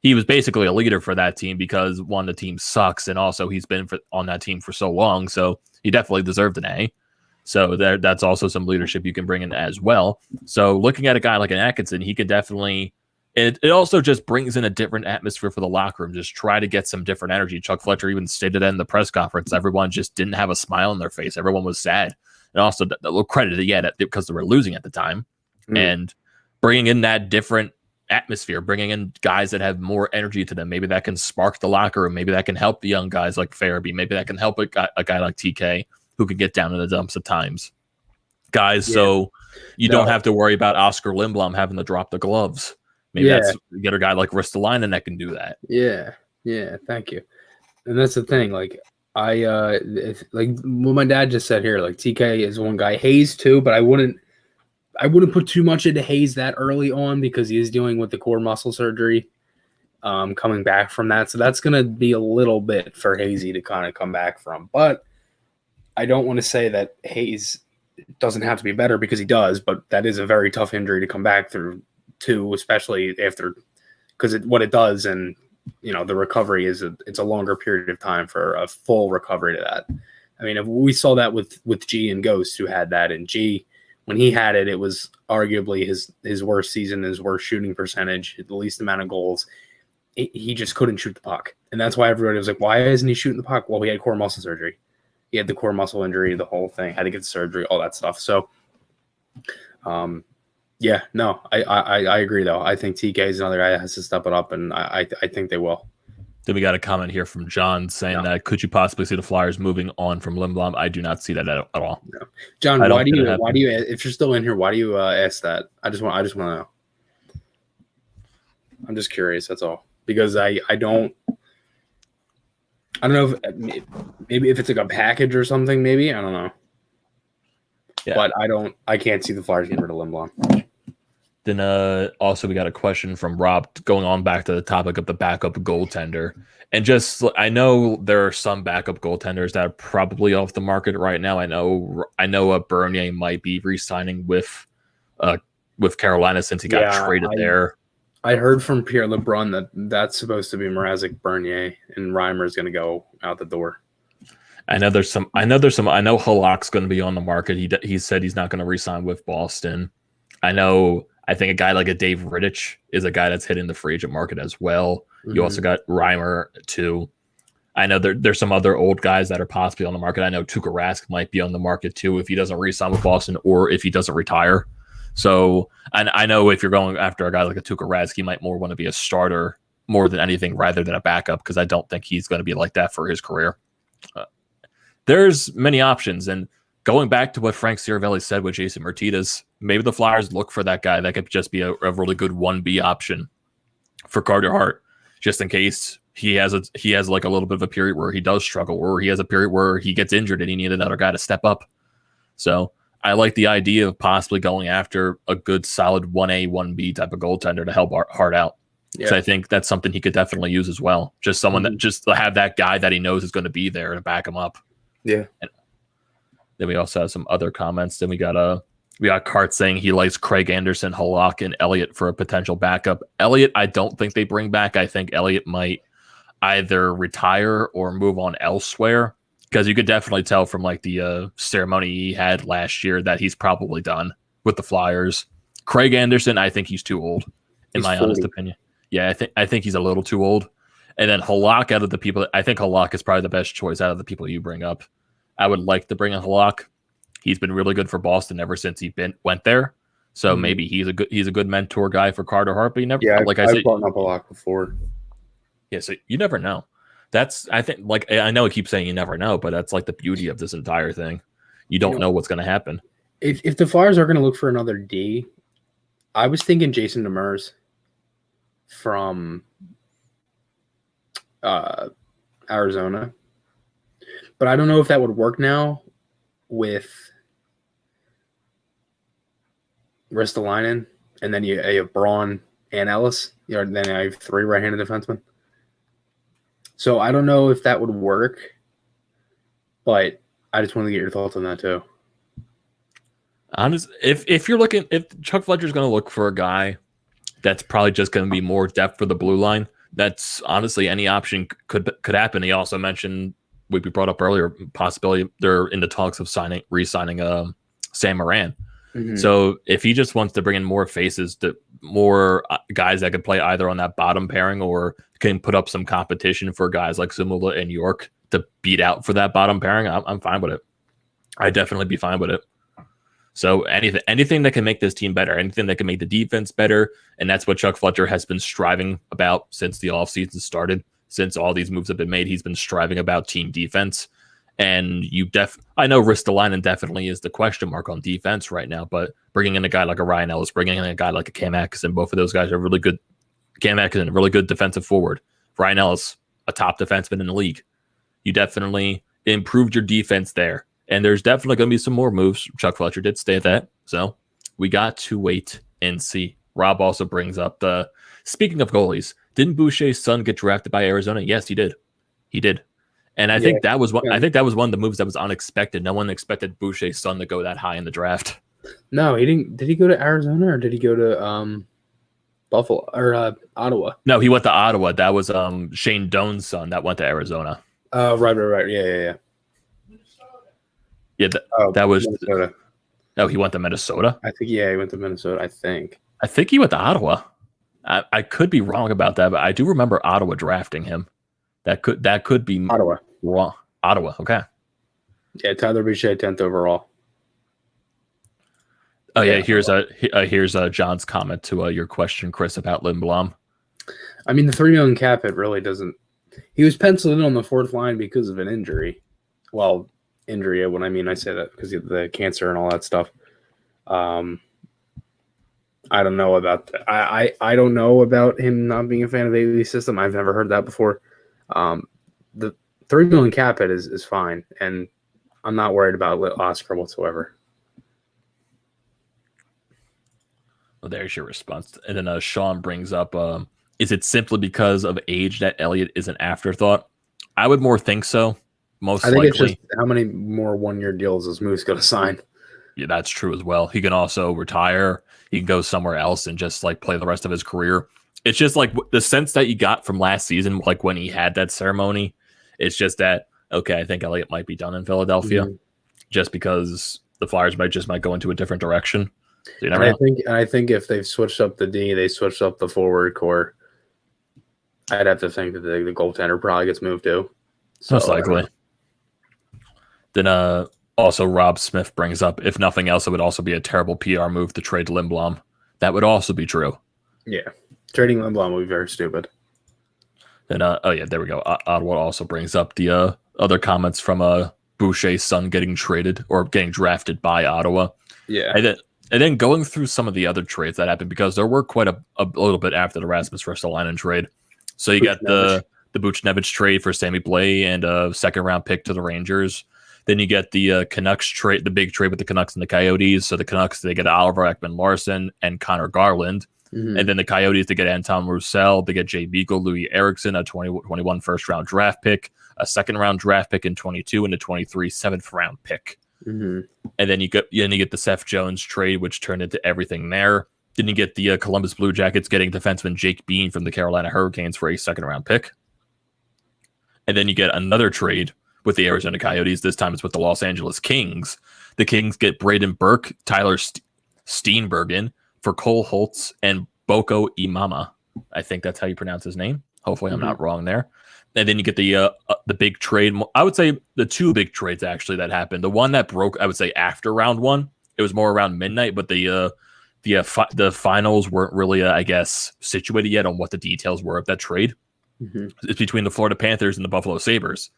he was basically a leader for that team because one, the team sucks, and also he's been on that team for so long, so he definitely deserved an A. So that's also some leadership you can bring in as well. So looking at a guy like an Atkinson, he could definitely. It also just brings in a different atmosphere for the locker room. Just try to get some different energy. Chuck Fletcher even stated that in the press conference. Everyone just didn't have a smile on their face. Everyone was sad. And also, a little credit again because they were losing at the time. And bringing in that different atmosphere, bringing in guys that have more energy to them. Maybe that can spark the locker room. Maybe that can help the young guys like Farabee. Maybe that can help a guy like TK who can get down in the dumps at times. Guys, so you don't have to worry about Oscar Lindblom having to drop the gloves. Maybe that's you get a guy like Ristolainen that can do that. Yeah, thank you. And that's the thing. Like like what my dad just said here. Like TK is one guy, Hayes too, but I wouldn't put too much into Hayes that early on because he is dealing with the core muscle surgery, coming back from that. So that's gonna be a little bit for Hazy to kind of come back from. But I don't want to say that Hayes doesn't have to be better because he does. But that is a very tough injury to come back through. Too, especially after, because what it does, and the recovery it's a longer period of time for a full recovery to that. I mean, if we saw that with G and Ghost, who had that, and G, when he had it, it was arguably his worst season, his worst shooting percentage, the least amount of goals. He just couldn't shoot the puck, and that's why everybody was like, "Why isn't he shooting the puck?" Well, he had core muscle surgery. He had the core muscle injury, the whole thing, had to get surgery, all that stuff. So, yeah, no, I agree though. I think TK is another guy that has to step it up, and I think they will. Then we got a comment here from John saying that could you possibly see the Flyers moving on from Lindblom? I do not see that at all. No. John, why do you if you're still in here, why do you ask that? I just want to know. I'm just curious. That's all, because I don't know if maybe if it's like a package or something. Maybe I don't know. Yeah. But I can't see the Flyers getting rid of Lindblom. Then also we got a question from Rob going on back to the topic of the backup goaltender. And just I know there are some backup goaltenders that are probably off the market right now. I know Bernier might be re-signing with Carolina since he got traded there. I heard from Pierre LeBrun that's supposed to be Mrazek, Bernier, and Reimer is going to go out the door. I know Halak's going to be on the market. He said he's not going to re-sign with Boston. I think a guy like a Dave Rittich is a guy that's hitting the free agent market as well. Mm-hmm. You also got Reimer too. I know there's some other old guys that are possibly on the market. I know Tuukka Rask might be on the market too if he doesn't re-sign with Boston or if he doesn't retire. So, and I know if you're going after a guy like a Tuukka Rask, he might more want to be a starter more than anything rather than a backup, because I don't think he's going to be like that for his career. There's many options, and going back to what Frank Siravelli said with Jason Martinez, maybe the Flyers look for that guy that could just be a really good 1B option for Carter Hart, just in case he has like a little bit of a period where he does struggle, or he has a period where he gets injured and he needs another guy to step up. So I like the idea of possibly going after a good solid 1A, 1B type of goaltender to help Hart out. Yeah. So I think that's something he could definitely use as well. Just someone that just to have that guy that he knows is going to be there to back him up. Yeah. And then we also have some other comments. Then we got Cart saying he likes Craig Anderson, Halak, and Elliott for a potential backup. Elliott, I don't think they bring back. I think Elliott might either retire or move on elsewhere, because you could definitely tell from like the ceremony he had last year that he's probably done with the Flyers. Craig Anderson, I think he's too old, in my honest opinion. Yeah, I think he's a little too old. And then Halak, out of the people, I think Halak is probably the best choice out of the people you bring up. I would like to bring in Halak. He's been really good for Boston ever since he went there. So maybe he's a good mentor guy for Carter Hart. But you never, I've brought up Halak before. Yeah, so you never know. I think, like, I know I keep saying you never know, but that's like the beauty of this entire thing. You don't know what's going to happen. If the Flyers are going to look for another D, I was thinking Jason Demers from Arizona, but I don't know if that would work now with Ristolainen, and then you have Braun and Ellis. Then I have 3 right-handed defensemen. So I don't know if that would work, but I just wanted to get your thoughts on that too. If Chuck Fletcher's going to look for a guy that's probably just going to be more depth for the blue line, that's honestly any option could happen. He also mentioned, we brought up earlier, possibility they're in the talks of re-signing Sam Moran. Mm-hmm. So if he just wants to bring in more faces, more guys that can play either on that bottom pairing or can put up some competition for guys like Zamula and York to beat out for that bottom pairing, I'm fine with it. I'd definitely be fine with it. So anything that can make this team better, anything that can make the defense better, and that's what Chuck Fletcher has been striving about since the offseason started. Since all these moves have been made, he's been striving about team defense. And I know Ristolainen definitely is the question mark on defense right now, but bringing in a guy like a Ryan Ellis, bringing in a guy like a Cam Atkinson, both of those guys are really good. Cam Atkinson, a really good defensive forward. Ryan Ellis, a top defenseman in the league. You definitely improved your defense there. And there's definitely going to be some more moves. Chuck Fletcher did state that. So we got to wait and see. Rob also brings up speaking of goalies, didn't Boucher's son get drafted by Arizona? Yes, he did. He did. And I think that was one. I think that was one of the moves that was unexpected. No one expected Boucher's son to go that high in the draft. No, he didn't. Did he go to Arizona or did he go to Buffalo or Ottawa? No, he went to Ottawa. That was Shane Doan's son that went to Arizona. Right. Yeah. Yeah, that was Minnesota. No, he went to Minnesota. I think he went to Minnesota. I think he went to Ottawa. I could be wrong about that, but I do remember Ottawa drafting him. That could be Ottawa. Wrong. Ottawa. Okay. Yeah, Tyler Boucher 10th overall. Oh yeah, here's John's comment to your question, Chris, about Lindblom. I mean, the $3 million cap hit really doesn't. He was penciled in on the 4th line because of an injury. Well, injury. When I say that because of the cancer and all that stuff. I don't know about that. I don't know about him not being a fan of the AV system. I've never heard that before. The $3 million cap hit is fine, and I'm not worried about Oscar whatsoever. Well, there's your response. And then Sean brings up, is it simply because of age that Elliott is an afterthought? I would more think so. Most likely. It's just how many more 1-year deals is Moose going to sign? Yeah, that's true as well. He can also retire. He can go somewhere else and just like play the rest of his career. It's just like the sense that you got from last season, like when he had that ceremony. It's just that, okay, I think Elliott might be done in Philadelphia just because the Flyers might go into a different direction. So you never know. I think if they've switched up the D, they switched up the forward core. I'd have to think that the goaltender probably gets moved too. So, most likely. Then also Rob Smith brings up, if nothing else, it would also be a terrible PR move to trade Lindblom. That would also be true. Yeah. Trading Lindblom would be very stupid. Then, there we go. Ottawa also brings up the other comments from Boucher's son getting traded or getting drafted by Ottawa. Yeah. And then going through some of the other trades that happened, because there were quite a little bit after the Rasmus Ristolainen trade. So you got the Buchnevich trade for Sammy Blais and a second-round pick to the Rangers. Then you get the Canucks trade, the big trade with the Canucks and the Coyotes. So the Canucks, they get Oliver Ekman-Larsson and Connor Garland. Mm-hmm. And then the Coyotes, they get Anton Roussel, they get Jay Beagle, Louis Eriksson, a 2021 first-round draft pick, a second-round draft pick in 22, and a 23 seventh-round pick. Mm-hmm. And then you get the Seth Jones trade, which turned into everything there. Then you get the Columbus Blue Jackets getting defenseman Jake Bean from the Carolina Hurricanes for a second-round pick. And then you get another trade with the Arizona Coyotes. This time it's with the Los Angeles Kings. The Kings get Braden Burke, Tyler Steenbergen for Cole Holtz and Boko Imama. I think that's how you pronounce his name. Hopefully I'm not wrong there. And then you get the big trade. I would say the two big trades actually that happened. The one that broke, I would say after round one. It was more around midnight, but the finals weren't really, I guess, situated yet on what the details were of that trade. It's between the Florida Panthers and the Buffalo Sabres.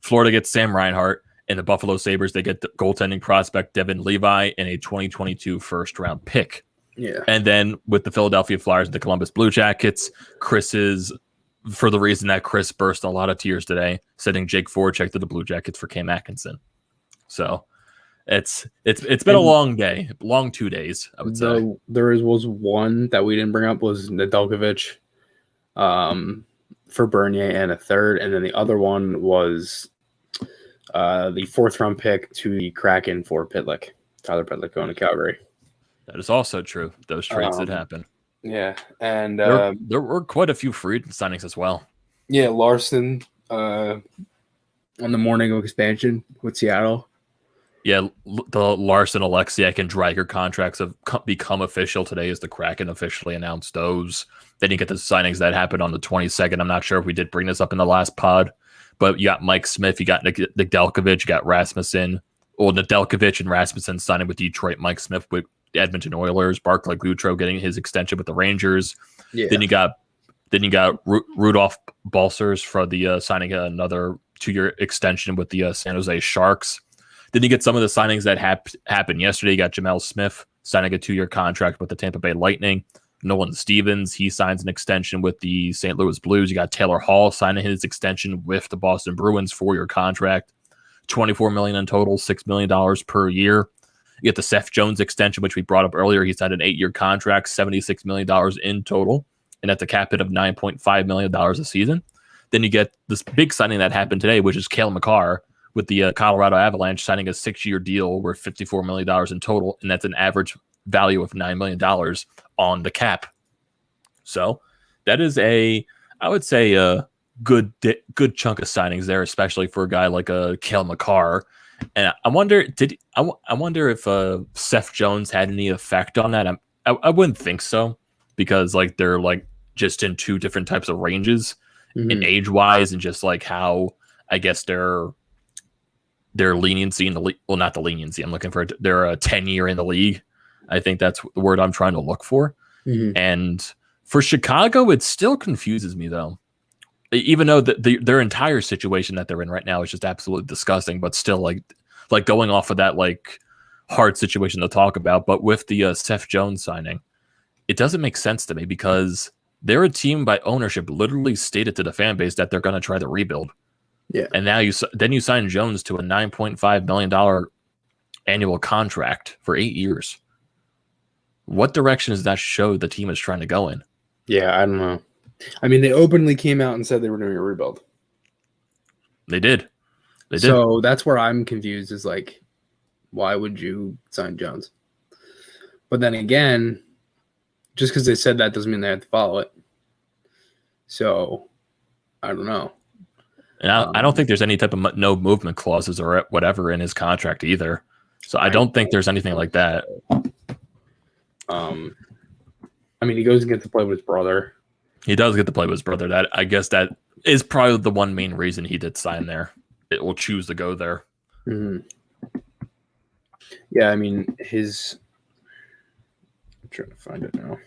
Florida gets Sam Reinhart, and the Buffalo Sabres, they get the goaltending prospect Devin Levi and a 2022 first-round pick. Yeah. And then with the Philadelphia Flyers and the Columbus Blue Jackets, Chris is, for the reason that Chris burst a lot of tears today, sending Jake Vorcaek to the Blue Jackets for Cam Atkinson. So it's been a long day, long 2 days, I would say. There was one that we didn't bring up was Nedeljkovic for Bernier and a third, and then the other one was the fourth-round pick to the Kraken for Pitlick. Tyler Pitlick going to Calgary. That is also true. Those trades did happen. Yeah, and there were quite a few free signings as well. Yeah, Larson on the morning of expansion with Seattle. Yeah, the Larson, Alexiak, and Dreiger contracts have become official today as the Kraken officially announced those. Then you get the signings that happened on the 22nd. I'm not sure if we did bring this up in the last pod, but you got Mike Smith, you got Nedeljkovic, you got Rasmussen. Well, Nedeljkovic and Rasmussen signing with Detroit, Mike Smith with the Edmonton Oilers, Barclay Goodrow getting his extension with the Rangers. Yeah. Then you got Rudolph Balcers for the signing another 2-year extension with the San Jose Sharks. Then you get some of the signings that happened yesterday. You got Jamel Smith signing a 2-year contract with the Tampa Bay Lightning. Nolan Stevens, he signs an extension with the St. Louis Blues. You got Taylor Hall signing his extension with the Boston Bruins, 4-year contract, $24 million in total, $6 million per year. You get the Seth Jones extension, which we brought up earlier. He signed an 8-year contract, $76 million in total, and at the cap hit of $9.5 million a season. Then you get this big signing that happened today, which is Cale Makar with the Colorado Avalanche signing a 6-year deal worth $54 million in total, and that's an average value of $9 million on the cap. So that is I would say a good chunk of signings there, especially for a guy like Cale Makar. And I wonder if Seth Jones had any effect on that. I wouldn't think so, because like they're like just in two different types of ranges in age wise, and just like how I guess their leniency in the league. Well, not the leniency. I'm looking for their 10-year in the league. I think that's the word I'm trying to look for. And for Chicago, it still confuses me though. Even though their entire situation that they're in right now is just absolutely disgusting, but still like going off of that like hard situation to talk about. But with the Seth Jones signing, it doesn't make sense to me, because they're a team by ownership literally stated to the fan base that they're going to try to rebuild. Yeah, and now you sign Jones to a $9.5 million annual contract for 8 years. What direction does that show the team is trying to go in? Yeah, I don't know. I mean, they openly came out and said they were doing a rebuild. They did. So that's where I'm confused, is like, why would you sign Jones? But then again, just because they said that doesn't mean they have to follow it. So I don't know. And I don't think there's any type of no movement clauses or whatever in his contract either. So I don't think there's anything like that. I mean, he goes and gets to play with his brother. He does get to play with his brother. That I guess that is probably the one main reason he did sign there. It will choose to go there. Yeah, I mean, I'm trying to find it now.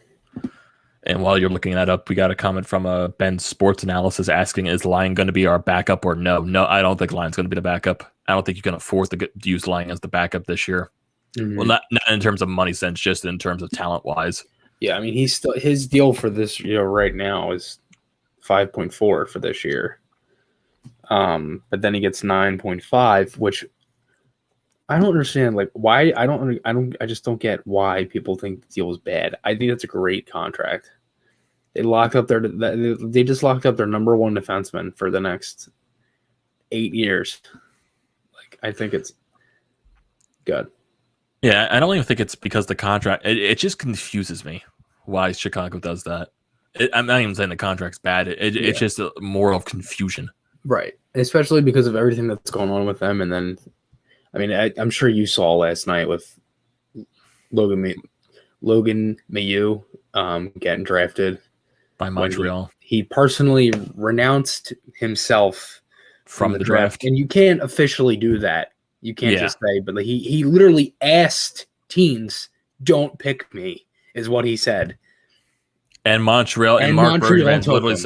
And while you're looking that up, we got a comment from Ben Sports Analysis asking, is Lyon going to be our backup or no? No, I don't think Lyon's going to be the backup. I don't think you can afford to use Lyon as the backup this year. Well, not in terms of money sense, just in terms of talent-wise. Yeah, I mean, his deal for this year right now is 5.4 for this year. But then he gets 9.5, which I don't understand. Like, why? I just don't get why people think the deal is bad. I think that's a great contract. They just locked up their number one defenseman for the next 8 years. Like, I think it's good. Yeah, I don't even think it's because the contract. It just confuses me why Chicago does that. I'm not even saying the contract's bad. It's just more of confusion Right. Especially because of everything that's going on with them. And then, I mean, I'm sure you saw last night with Logan Mayu getting drafted by Montreal. He personally renounced himself from the draft. And you can't officially do that. You can't just say, but he literally asked teams, "Don't pick me," is what he said. And Montreal and Mark Bergevin literally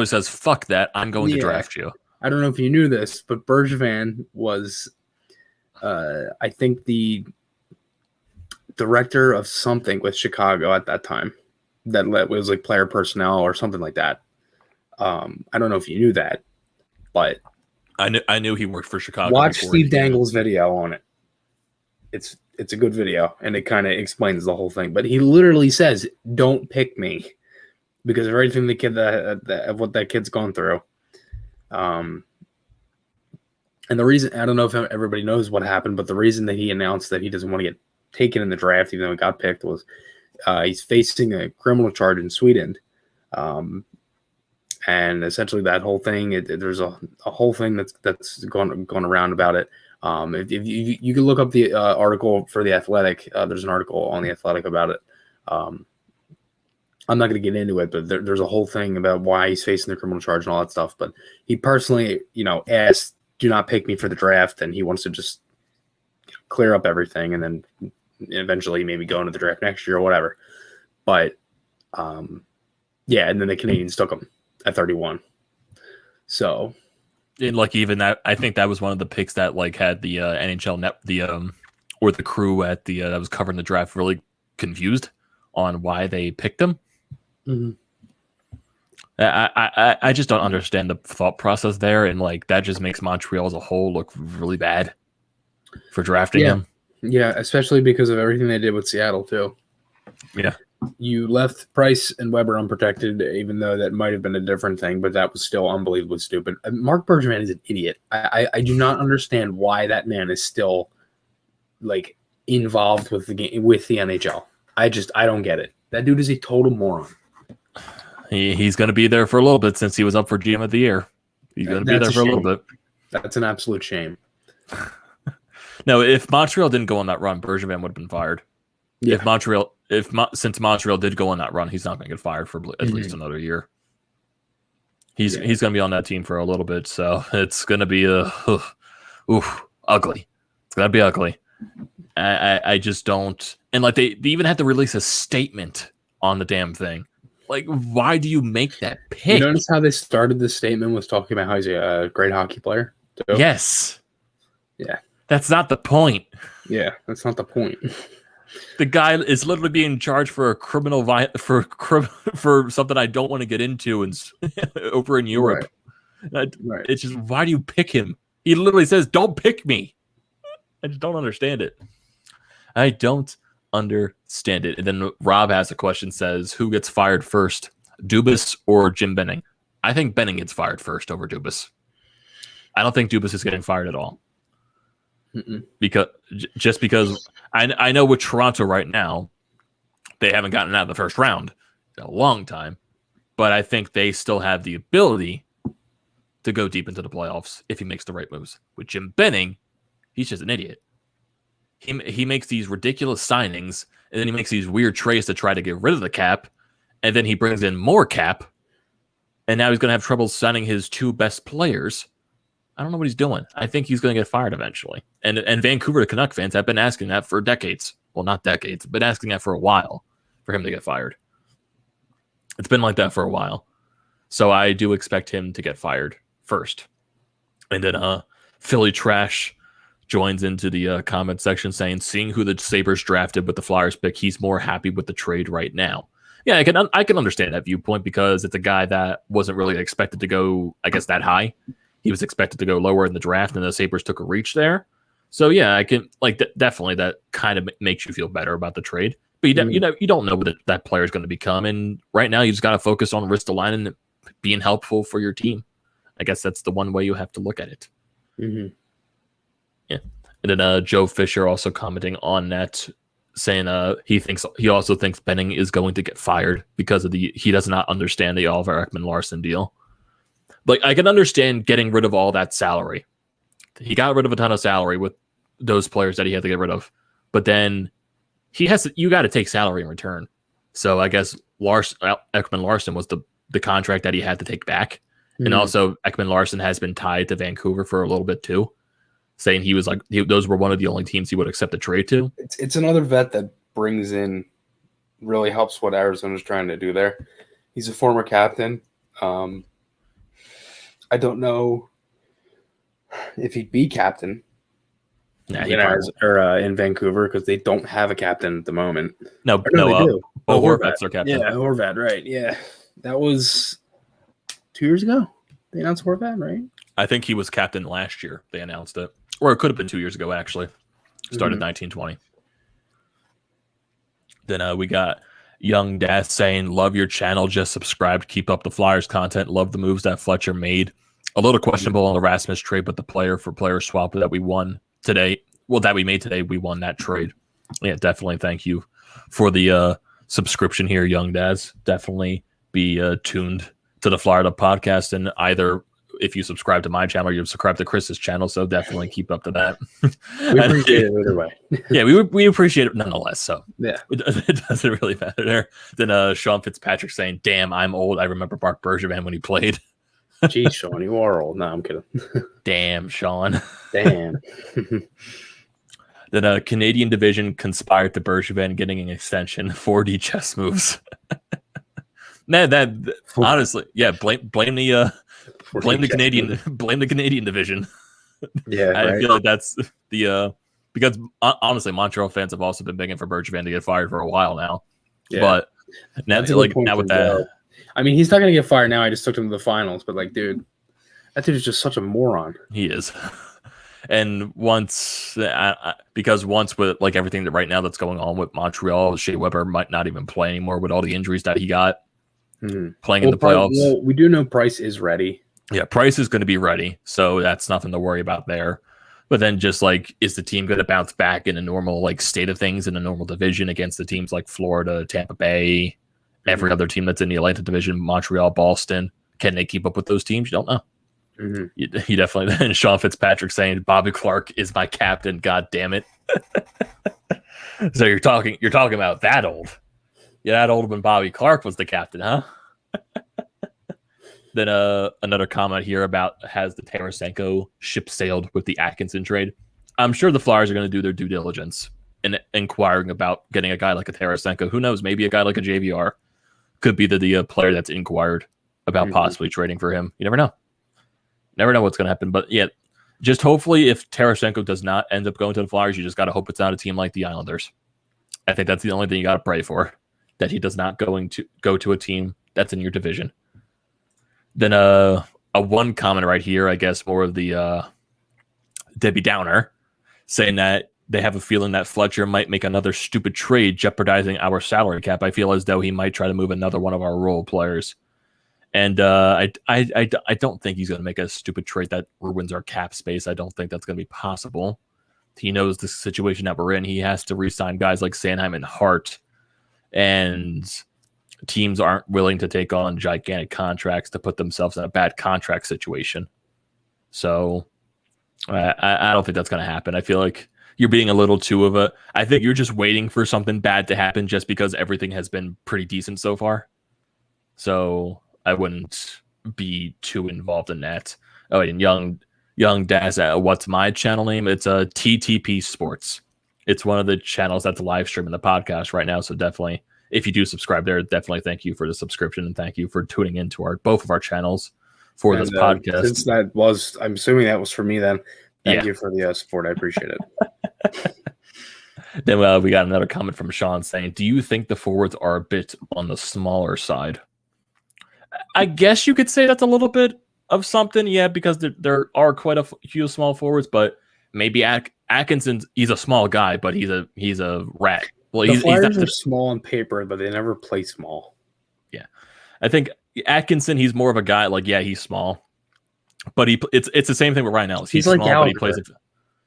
says, "Fuck that! I'm going to draft you." I don't know if you knew this, but Bergevin was, I think, the director of something with Chicago at that time. That was like player personnel or something like that. I don't know if you knew that, but I knew he worked for Chicago. Watch Steve Dangle's video on it. It's a good video, and it kind of explains the whole thing. But he literally says, "Don't pick me," because of everything of what that kid's gone through. And the reason, I don't know if everybody knows what happened, but the reason that he announced that he doesn't want to get taken in the draft, even though he got picked, was he's facing a criminal charge in Sweden. And essentially that whole thing, there's a whole thing that's gone around about it. If you can look up the article for The Athletic, there's an article on The Athletic about it. I'm not going to get into it, but there's a whole thing about why he's facing the criminal charge and all that stuff. But he personally, asked, "Do not pick me for the draft," and he wants to just clear up everything and then eventually maybe go into the draft next year or whatever. But and then the Canadians took him at 31. So, and even that, I think that was one of the picks that had the NHL net, or the crew at the that was covering the draft really confused on why they picked him. Mm-hmm. I just don't understand the thought process there, and that just makes Montreal as a whole look really bad for drafting him. Yeah, especially because of everything they did with Seattle too. Yeah. You left Price and Weber unprotected, even though that might have been a different thing, but that was still unbelievably stupid. Mark Bergevin is an idiot. I do not understand why that man is still involved with the game, with the NHL. I don't get it. That dude is a total moron. He's going to be there for a little bit since he was up for GM of the year. He's going to be there for a little bit. That's an absolute shame. No, if Montreal didn't go on that run, Bergevin would have been fired. Yeah. Since Montreal did go on that run, he's not going to get fired for at least another year. He's going to be on that team for a little bit, so it's going to be ugly. It's going to be ugly. I just don't. And they even had to release a statement on the damn thing. Why do you make that pick? You notice how they started the statement was talking about how he's a great hockey player? Too? Yes. Yeah. That's not the point. Yeah, that's not the point. The guy is literally being charged for a criminal for something I don't want to get into over in Europe. Right. It's just, why do you pick him? He literally says, "Don't pick me." I just don't understand it. I don't understand it. And then Rob has a question, says, who gets fired first, Dubas or Jim Benning? I think Benning gets fired first over Dubas. I don't think Dubas is getting fired at all. Because I know with Toronto right now, they haven't gotten out of the first round in a long time, but I think they still have the ability to go deep into the playoffs if he makes the right moves. With Jim Benning, he's just an idiot. He makes these ridiculous signings, and then he makes these weird trades to try to get rid of the cap, and then he brings in more cap, and now he's going to have trouble signing his two best players. I don't know what he's doing. I think he's going to get fired eventually. And Vancouver Canuck fans have been asking that for decades. Well, not decades, but asking that for a while for him to get fired. It's been like that for a while. So I do expect him to get fired first. And then Philly Trash joins into the comment section saying, seeing who the Sabres drafted with the Flyers pick, he's more happy with the trade right now. Yeah, I can understand that viewpoint because it's a guy that wasn't really expected to go, I guess, that high. He was expected to go lower in the draft, and the Sabres took a reach there. So yeah, I can definitely that kind of makes you feel better about the trade. But you don't know what that player is going to become, and right now you just got to focus on Ristolainen being helpful for your team. I guess that's the one way you have to look at it. Mm-hmm. Yeah, and then Joe Fisher also commenting on that, saying he also thinks Benning is going to get fired because of he does not understand the Oliver Ekman-Larsson deal. like I can understand getting rid of all that salary. He got rid of a ton of salary with those players that he had to get rid of, but then you got to take salary in return. So I guess Ekman Larson was the contract that he had to take back. And also Ekman Larson has been tied to Vancouver for a little bit too, saying he was like, those were one of the only teams he would accept a trade to. It's another vet that brings in, really helps what Arizona's trying to do there. He's a former captain. I don't know if he'd be captain in Vancouver because they don't have a captain at the moment. No, they do. Bo Horvat's their captain. Yeah, Horvat, right. Yeah. That was 2 years ago. They announced Horvat, right? I think he was captain last year. They announced it. Or it could have been 2 years ago, actually. Started 1920. Then we got Young Death saying, love your channel, just subscribed, keep up the Flyers content, love the moves that Fletcher made. A little questionable on the Rasmus trade, but the player-for-player swap that we won today, that we made today, we won that trade. Yeah, definitely thank you for the subscription here, Young Daz. Definitely be tuned to the Florida podcast, and either if you subscribe to my channel or you subscribe to Chris's channel, so definitely keep up to that. We appreciate it either way. Yeah, we appreciate it nonetheless, so yeah, it doesn't really matter there. Then Sean Fitzpatrick saying, damn, I'm old, I remember Mark Bergevin when he played. Geez, Sean, you are old. No, I'm kidding. Damn, Sean. Damn. Then a Canadian division conspired to Bergevin getting an extension, 4D chess moves. Man, that honestly, yeah, blame the Canadian division. Yeah, I feel like that's the because honestly, Montreal fans have also been begging for Bergevin to get fired for a while now. Yeah. But now, now with that, I mean, he's not going to get fired now. I just took him to the finals, but like, dude, that dude is just such a moron. He is. And once with like everything that right now that's going on with Montreal, Shea Weber might not even play anymore with all the injuries that he got playing in the playoffs. Well, we do know Price is ready. Yeah, Price is going to be ready, so that's nothing to worry about there. But then just like, is the team going to bounce back in a normal like state of things in a normal division against the teams like Florida, Tampa Bay, every other team that's in the Atlantic division, Montreal, Boston? Can they keep up with those teams? You don't know. You definitely. And Sean Fitzpatrick saying Bobby Clark is my captain. God damn it! So you're talking about that old. Yeah, that old when Bobby Clark was the captain, huh? Then another comment here about, has the Tarasenko ship sailed with the Atkinson trade? I'm sure the Flyers are going to do their due diligence in inquiring about getting a guy like a Tarasenko. Who knows? Maybe a guy like a JVR could be the player that's inquired about possibly trading for him. You never know. Never know what's going to happen. But yeah, just hopefully if Tarasenko does not end up going to the Flyers, you just got to hope it's not a team like the Islanders. I think that's the only thing you got to pray for, that he does not go to a team that's in your division. Then a one comment right here, I guess more of the Debbie Downer, saying that they have a feeling that Fletcher might make another stupid trade jeopardizing our salary cap. I feel as though he might try to move another one of our role players. And I don't think he's going to make a stupid trade that ruins our cap space. I don't think that's going to be possible. He knows the situation that we're in. He has to re-sign guys like Sanheim and Hart, and teams aren't willing to take on gigantic contracts to put themselves in a bad contract situation. So I don't think that's going to happen. I feel like you're being a little too of a... I think you're just waiting for something bad to happen just because everything has been pretty decent so far. So I wouldn't be too involved in that. Oh, and Young Daz, what's my channel name? It's TTP Sports. It's one of the channels that's live streaming the podcast right now. So definitely, if you do subscribe there, definitely thank you for the subscription and thank you for tuning into both of our channels for this podcast. Since that was, I'm assuming that was for me then. Thank you for the support. I appreciate it. Then we got another comment from Sean saying, do you think the forwards are a bit on the smaller side? I guess you could say that's a little bit of something, yeah, because there are quite a few small forwards, but maybe Atkinson, he's a small guy, but he's a rat. Well, the Flyers are small on paper, but they never play small. Yeah, I think Atkinson, he's more of a guy like, yeah, he's small, but it's the same thing with Ryan Ellis. He's like small, but he plays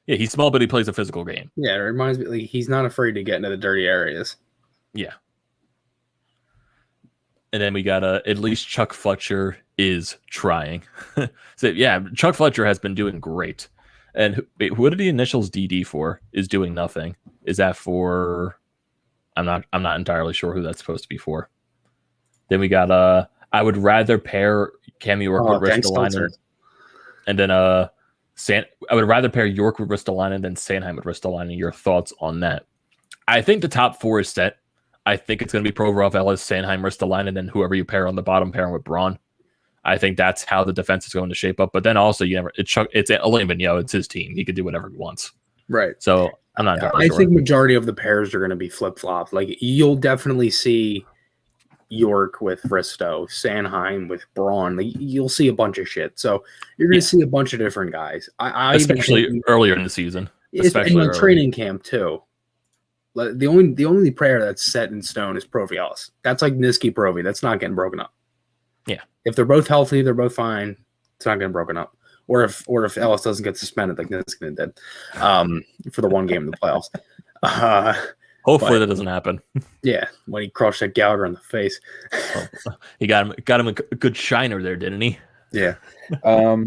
he's small, but he plays a physical game. Yeah, it reminds me, like, he's not afraid to get into the dirty areas. Yeah. And then we got at least Chuck Fletcher is trying. So yeah, Chuck Fletcher has been doing great. And wait, what are the initials DD for? Is doing nothing. Is that for? I'm not entirely sure who that's supposed to be for. Then we got I would rather pair Cam York with Ristolainen, and then I would rather pair York with Ristolainen than Sanheim with Ristolainen. Your thoughts on that? I think the top 4 is set. I think it's going to be Provorov, Ellis, Sanheim, Ristolainen, and whoever you pair on the bottom pairing with Braun. I think that's how the defense is going to shape up. But then also, it's Alain Vigneault. It's his team. He can do whatever he wants. Right. So I'm not entirely sure. I think majority of the pairs are going to be flip-flop. Like, you'll definitely see York with Risto, Sanheim with Braun. Like, you'll see a bunch of shit. So you're going to see a bunch of different guys. Especially earlier in the season. Especially in training camp, too. The only prayer that's set in stone is Provi Ellis. That's like Niski Provi. That's not getting broken up. Yeah. If they're both healthy, they're both fine. It's not getting broken up. Or if Ellis doesn't get suspended like Niskanen did for the one game in the playoffs. Hopefully that doesn't happen. Yeah, when he crushed that Gallagher in the face. He got him a good shiner there, didn't he? Yeah. Oh,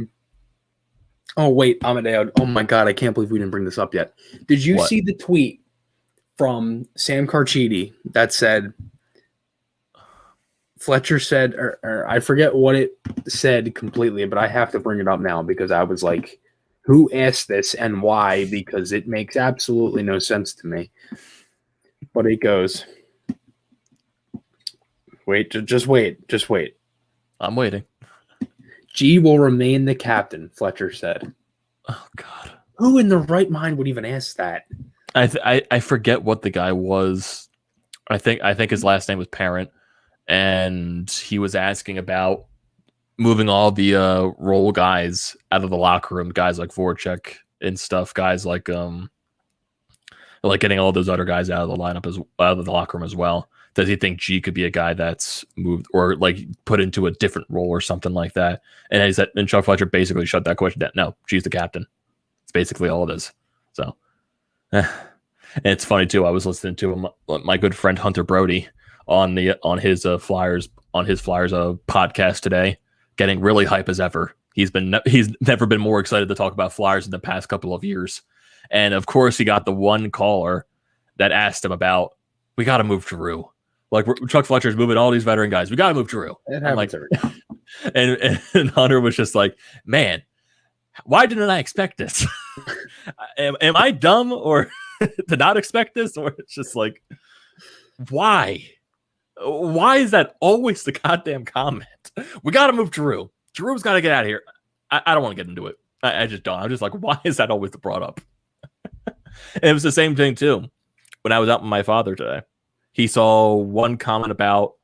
wait, Amedeo. Oh, my God. I can't believe we didn't bring this up yet. Did you see the tweet from Sam Carchidi that said Fletcher said, or I forget what it said completely, but I have to bring it up now because I was like, who asked this and why? Because it makes absolutely no sense to me. But it goes, just wait. I'm waiting. G will remain the captain, Fletcher said. Oh, God. Who in the right mind would even ask that? I forget what the guy was. I think his last name was Parent, and he was asking about moving all the role guys out of the locker room, guys like Vorcaek and stuff, guys like getting all those other guys out of the lineup out of the locker room as well. Does he think G could be a guy that's moved or like put into a different role or something like that? And Chuck Fletcher basically shut that question down. No, G's the captain. It's basically all it is. So. And it's funny too. I was listening to my good friend Hunter Brody on his Flyers podcast today, getting really hype as ever. He's never been more excited to talk about Flyers in the past couple of years, and of course he got the one caller that asked him about we got to move Giroux. Like Chuck Fletcher's moving all these veteran guys. We got to move Giroux. I'm like, and Hunter was just like, man, why didn't I expect this? am I dumb or to not expect this? Or it's just like, why? Why is that always the goddamn comment? We got to move Giroux. Giroux's got to get out of here. I don't want to get into it. I just don't. I'm just like, why is that always brought up? And it was the same thing too. When I was out with my father today, he saw one comment about,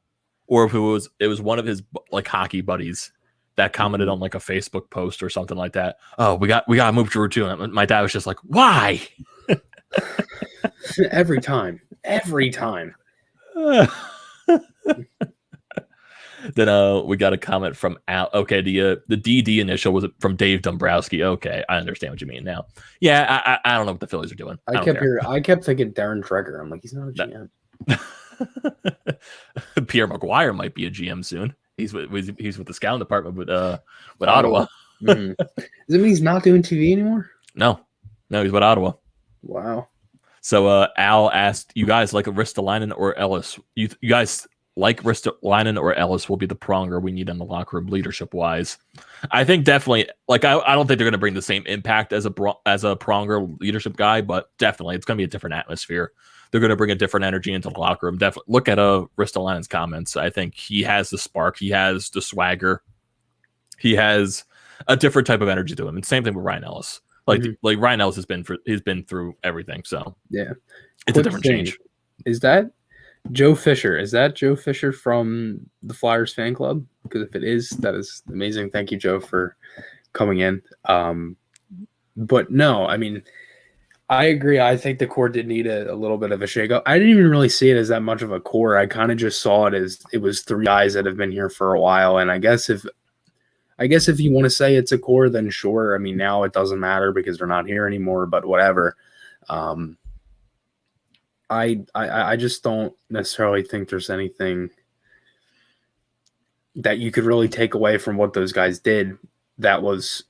or if it was one of his like hockey buddies that commented on like a Facebook post or something like that. Oh, we got to move Giroux too. And my dad was just like, why? Every time. Then we got a comment from Al. Okay, the DD initial was from Dave Dombrowski. Okay, I understand what you mean now. Yeah, I don't know what the Phillies are doing. I kept thinking Darren Dreger. I'm like, he's not a GM. Pierre Maguire might be a GM soon. He's with the scouting department with Ottawa. Mm-hmm. Does it mean he's not doing TV anymore? No, he's with Ottawa. Wow. So Al asked, you guys like a Ristolainen or Ellis? You guys like Ristolainen or Ellis will be the pronger we need in the locker room leadership wise. I think definitely, like I don't think they're going to bring the same impact as a pronger leadership guy, but definitely it's going to be a different atmosphere. They're going to bring a different energy into the locker room. Definitely look at Ristolainen's comments. I think he has the spark. He has the swagger. He has a different type of energy to him. And same thing with Ryan Ellis. Like Ryan Ellis he's been through everything. So yeah, it's a different change. Is that Joe Fisher? Is that Joe Fisher from the Flyers fan club? Because if it is, that is amazing. Thank you, Joe, for coming in. But no, I mean, I agree. I think the core did need a little bit of a shakeup. I didn't even really see it as that much of a core. I kind of just saw it as it was 3 guys that have been here for a while. And I guess if you want to say it's a core, then sure. I mean, now it doesn't matter because they're not here anymore, but whatever. I just don't necessarily think there's anything that you could really take away from what those guys did that was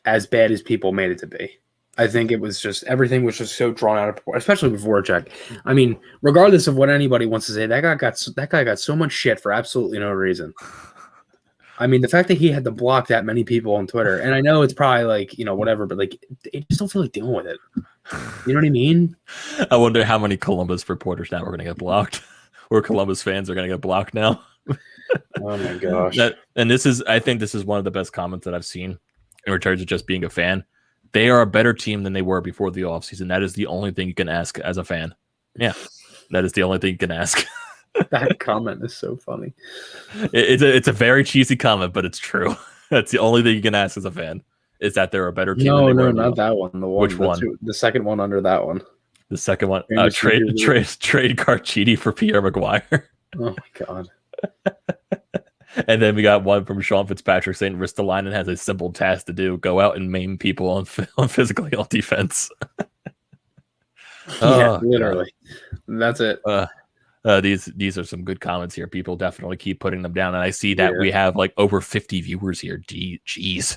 as bad as people made it to be. I think it was just everything was just so drawn out of proportion, especially with Vorcaek. I mean, regardless of what anybody wants to say, that guy got so much shit for absolutely no reason. I mean, the fact that he had to block that many people on Twitter, and I know it's probably like, whatever, but like, I just don't feel like dealing with it. You know what I mean? I wonder how many Columbus reporters now are going to get blocked, or Columbus fans are going to get blocked now. Oh my gosh! I think this is one of the best comments that I've seen in regards to just being a fan. They are a better team than they were before the offseason. That is the only thing you can ask as a fan. Yeah, that is the only thing you can ask. That comment is so funny. It's a very cheesy comment, but it's true. That's the only thing you can ask as a fan, is that they're a better team. No, not that one. Which one? The second one under that one. The second one. Trade Carchidi for Pierre McGuire. Oh my god. And then we got one from Sean Fitzpatrick saying Ristolainen has a simple task to do: go out and maim people on physically on defense. Yeah, literally. That's it. These are some good comments here. People definitely keep putting them down, and I see that we have like over 50 viewers here. Jeez.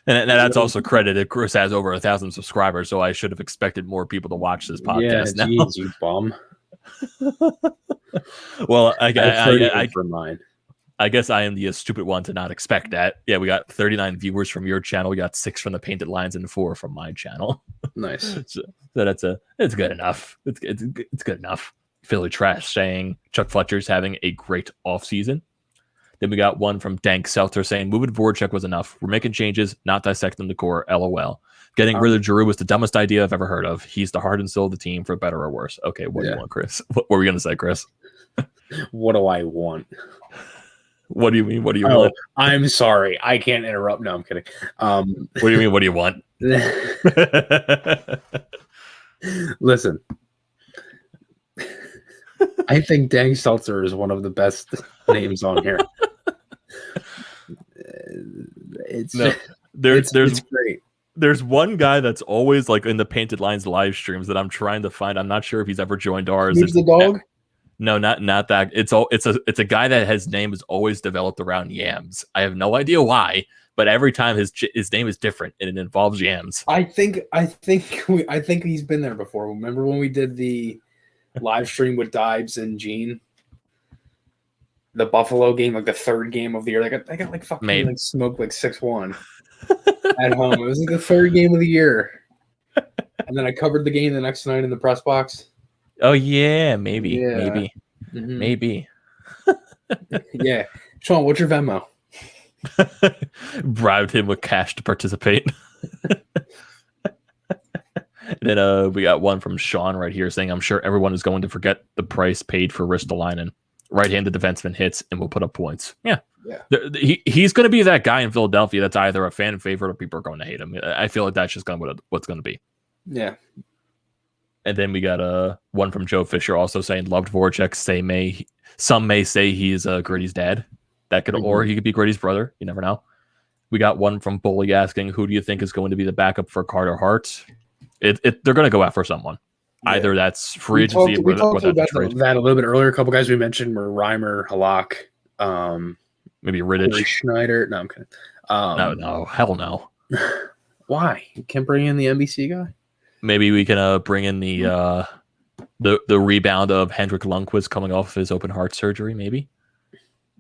And that's also credited. Chris has over 1,000 subscribers, so I should have expected more people to watch this podcast. Yeah, now. You bum. Well, I guess I am the stupid one to not expect that. Yeah, we got 39 viewers from your channel. We got 6 from the Painted Lines and 4 from my channel. Nice. So it's good enough. It's good enough. Philly Trash saying Chuck Fletcher's having a great offseason. Then we got one from Dank Seltzer saying moving Vorcaek was enough. We're making changes, not dissecting the core. LOL. Getting rid of Giroux was the dumbest idea I've ever heard of. He's the heart and soul of the team, for better or worse. Okay, what do you want, Chris? What were we going to say, Chris? What do I want? What do you mean? What do you want? I'm sorry. I can't interrupt. No, I'm kidding. What do you mean? What do you want? Listen. I think Dank Seltzer is one of the best names on here. It's great. There's one guy that's always like in the Painted Lines live streams that I'm trying to find. I'm not sure if he's ever joined ours. Who's the dog? No, not that. It's a guy that his name is always developed around yams. I have no idea why, but every time his name is different and it involves yams. I think he's been there before. Remember when we did the live stream with Dibes and Gene? The Buffalo game, like the third game of the year. They got like fucking like smoked like 6-1 at home. It was like the third game of the year. And then I covered the game the next night in the press box. Oh yeah, maybe. Mm-hmm. Maybe. Yeah. Sean, what's your Venmo? Bribed him with cash to participate. Then we got one from Sean right here saying, I'm sure everyone is going to forget the price paid for Ristolainen. Right-handed defenseman hits and will put up points. Yeah. He's going to be that guy in Philadelphia that's either a fan favorite or people are going to hate him. I feel like that's just what's going to be. Yeah. And then we got one from Joe Fisher also saying loved Vorcaek. Some may say he's Gritty's dad. That could, or he could be Gritty's brother. You never know. We got one from Bully asking, who do you think is going to be the backup for Carter Hart? They're going to go after someone. Yeah. Either that's free agency. We talked about that a little bit earlier. A couple guys we mentioned were Reimer, Halak, maybe Riddich, Schneider. No, I'm kidding. No, hell no. Why? You can't bring in the NBC guy? Maybe we can bring in the rebound of Hendrik Lundqvist coming off his open heart surgery, maybe.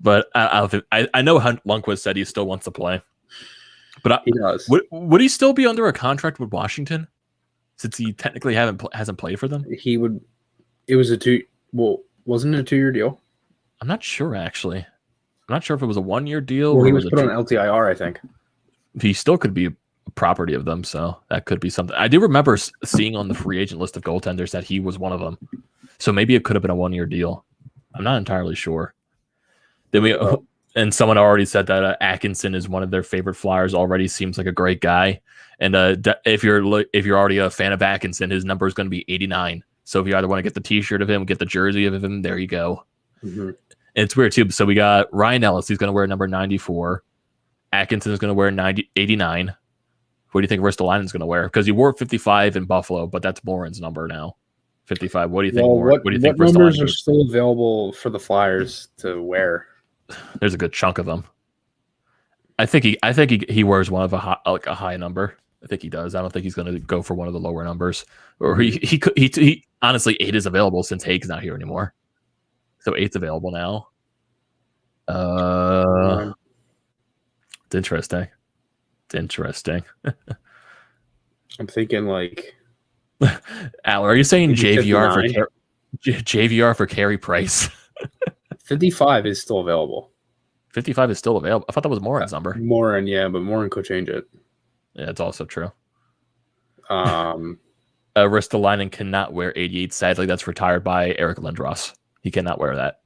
But I know Lundqvist said he still wants to play. But he does. Would he still be under a contract with Washington? Since he technically hasn't played for them? He would. It was wasn't it a 2-year deal? I'm not sure, actually. I'm not sure if it was a 1-year deal. Well, he was put on LTIR, I think. He still could be a property of them, so that could be something. I do remember seeing on the free agent list of goaltenders that he was one of them. So maybe it could have been a 1-year deal. I'm not entirely sure. Then and someone already said that Atkinson is one of their favorite Flyers already. Seems like a great guy. And if you're already a fan of Atkinson, his number is going to be 89. So if you either want to get the T-shirt of him, get the jersey of him, there you go. Mm-hmm. And it's weird too. So we got Ryan Ellis. He's going to wear number 94. Atkinson is going to wear 89. What do you think Ristolainen is going to wear? Because he wore 55 in Buffalo, but that's Morin's number now. 55. What do you think? What numbers are still available for the Flyers to wear? there's a good chunk of them. I think he wears one of a high number. I think he does. I don't think he's going to go for one of the lower numbers. Or he honestly, 8 is available since Haig's not here anymore. So 8's available now. It's interesting. I'm thinking like Al, are you saying JVR for Carey Price? 55 is still available. 55 is still available. I thought that was Morin's number. Morin, yeah, but Morin could change it. Yeah, it's also true. Ristolainen cannot wear 88. Sadly, that's retired by Eric Lindros. He cannot wear that.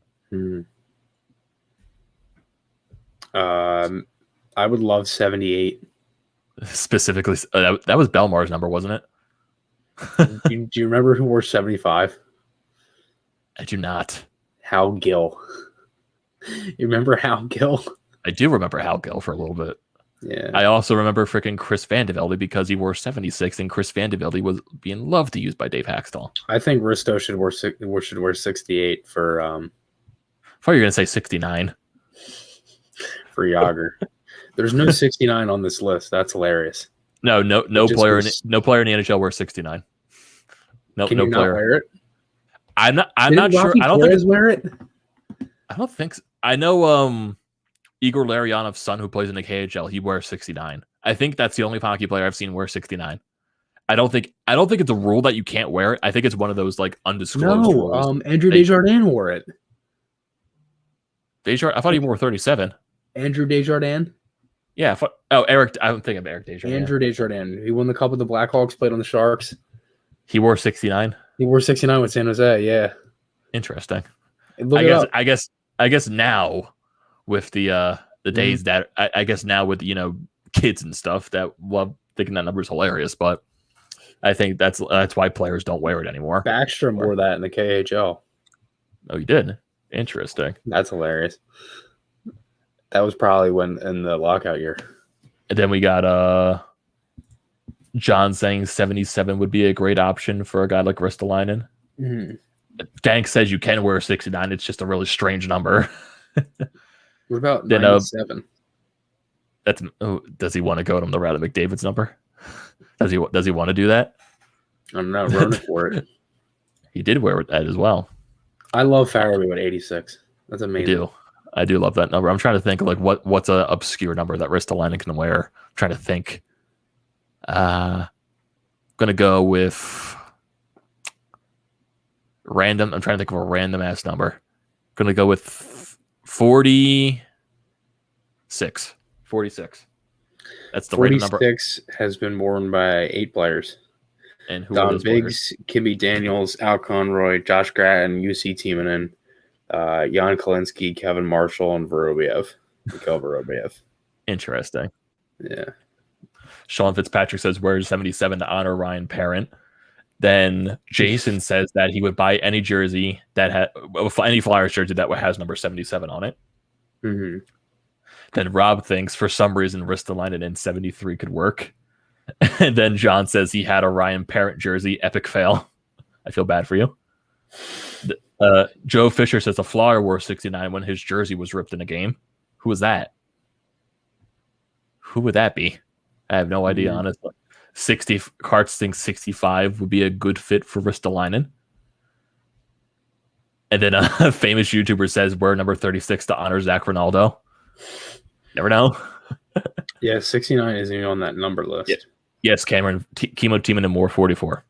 I would love 78. Specifically, that was Belmar's number, wasn't it? Do you remember who wore 75? I do not. Hal Gill. You remember Hal Gill? I do remember Hal Gill for a little bit. Yeah. I also remember freaking Chris Vandevelde because he wore 76, and Chris Vandevelde was being loved to use by Dave Haxtell. I think Risto should wear 68 for. I thought you were gonna say 69 for Yager. There's no 69 on this list. That's hilarious. No player in the NHL wears 69. No player. Not wear it? I'm not sure. I don't think wear it. I don't think so. I know Igor Larionov's son who plays in the KHL, he wears 69. I think that's the only hockey player I've seen wear 69. I don't think it's a rule that you can't wear it. I think it's one of those like undisclosed rules. Andrew Desjardins wore it. I thought he wore 37. Andrew Desjardins? Yeah. Eric. I don't think of Eric Desjardins. Andrew Desjardins. He won the Cup with the Blackhawks, played on the Sharks. He wore 69. He wore 69 with San Jose, yeah. Interesting. I guess now with the days that I guess now with kids and stuff that love thinking that number is hilarious, but I think that's why players don't wear it anymore. Backstrom wore that in the KHL. Oh, you did? Interesting. That's hilarious. That was probably when in the lockout year. And then we got John saying 77 would be a great option for a guy like Ristolainen. Mm-hmm. Dank says you can wear 69. It's just a really strange number. What about 97? Does he want to go to the route of McDavid's number? Does he want to do that? I don't know. Ronan wore it. He did wear that as well. I love Farabee at 86. That's amazing. I do love that number. I'm trying to think of like what's a obscure number that Ristolainen can wear. I'm trying to think. Gonna go with random. I'm trying to think of a random ass number. Gonna go with 46. 46. That's the random number. 46 has been worn by 8 players. And who Don Biggs, Kimmy Daniels, Al Conroy, Josh Gratton, UC Timonen, Jan Kalinske, Kevin Marshall, and Mikhail Vorobiev. Interesting. Yeah. Sean Fitzpatrick says wears 77 to honor Ryan Parent. Then Jason says that he would buy any jersey any Flyers jersey that has number 77 on it. Mm-hmm. Then Rob thinks for some reason Ristolainen in 73 could work. And then John says he had a Ryan Parent jersey. Epic fail. I feel bad for you. Joe Fisher says a Flyer wore 69 when his jersey was ripped in a game. Who was that? Who would that be? I have no idea, honestly. Karts thinks 65 would be a good fit for Ristolainen. And then a famous YouTuber says wear number 36 to honor Zach Ronaldo. Never know. Yeah, 69 isn't even on that number list. Yeah. Yes, Cameron. Kimo Timonen wore 44.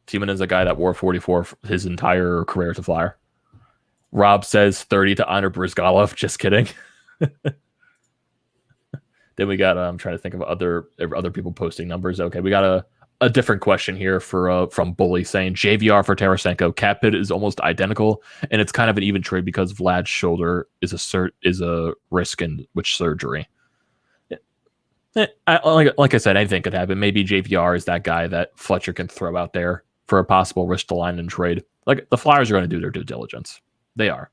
Timonen is a guy that wore 44 his entire career as a Flyer. Rob says 30 to honor Brizgalov. Just kidding. Then we got I'm trying to think of other people posting numbers. Okay, we got a different question here from Bully saying JVR for Tarasenko. Cap hit is almost identical, and it's kind of an even trade because Vlad's shoulder is a risk in which surgery. Like I said, anything could happen. Maybe JVR is that guy that Fletcher can throw out there for a possible Ristolainen trade. Like the Flyers are going to do their due diligence. They are.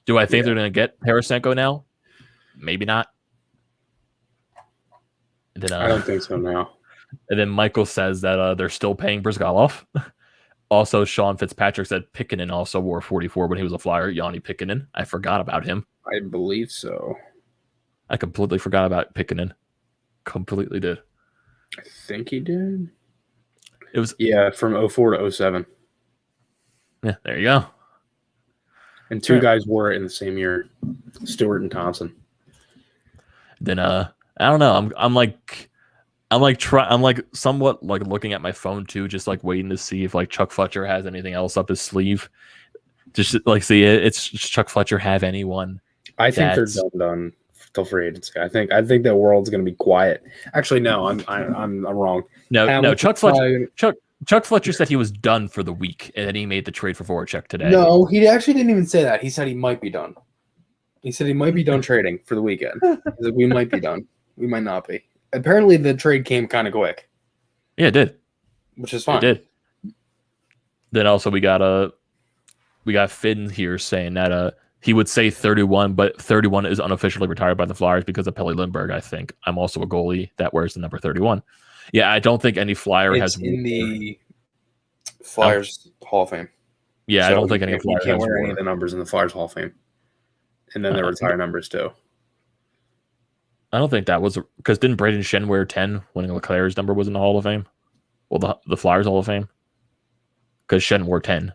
Do I think they're going to get Tarasenko now? Maybe not. And then, I don't think so now. And then Michael says that they're still paying Brizgalov. Also, Sean Fitzpatrick said Pikkinen also wore 44 when he was a Flyer. Yanni Pikkinen. I forgot about him. I believe so. I completely forgot about Pickenen. Completely did. I think he did. It was from 04 to 07. Yeah, there you go. And two guys wore it in the same year, Stewart and Thompson. Then I don't know. I'm somewhat like looking at my phone too, just like waiting to see if like Chuck Fletcher has anything else up his sleeve. Just like see it's Chuck Fletcher have anyone. I think they're done till free agency. I think that world's going to be quiet. Actually, no, I'm wrong. No, Chuck Fletcher said he was done for the week, and then he made the trade for Vorcaek today. No, he actually didn't even say that. He said he might be done. He said he might be done trading for the weekend. He said we might be done. We might not be. Apparently, the trade came kind of quick. Yeah, it did. Which is fine. It did. Then also we got Finn here saying that he would say 31, but 31 is unofficially retired by the Flyers because of Pelle Lindbergh, I think. I'm also a goalie that wears the number 31. Yeah, I don't think any Flyer has in the Flyers Hall of Fame. Yeah, so I don't think any Flyers can't wear any of the numbers in the Flyers Hall of Fame. And then they retire numbers too. I don't think that was because didn't Braden Shen wear 10 when Leclerc's number was in the Hall of Fame? Well, the Flyers Hall of Fame? Because Shen wore 10.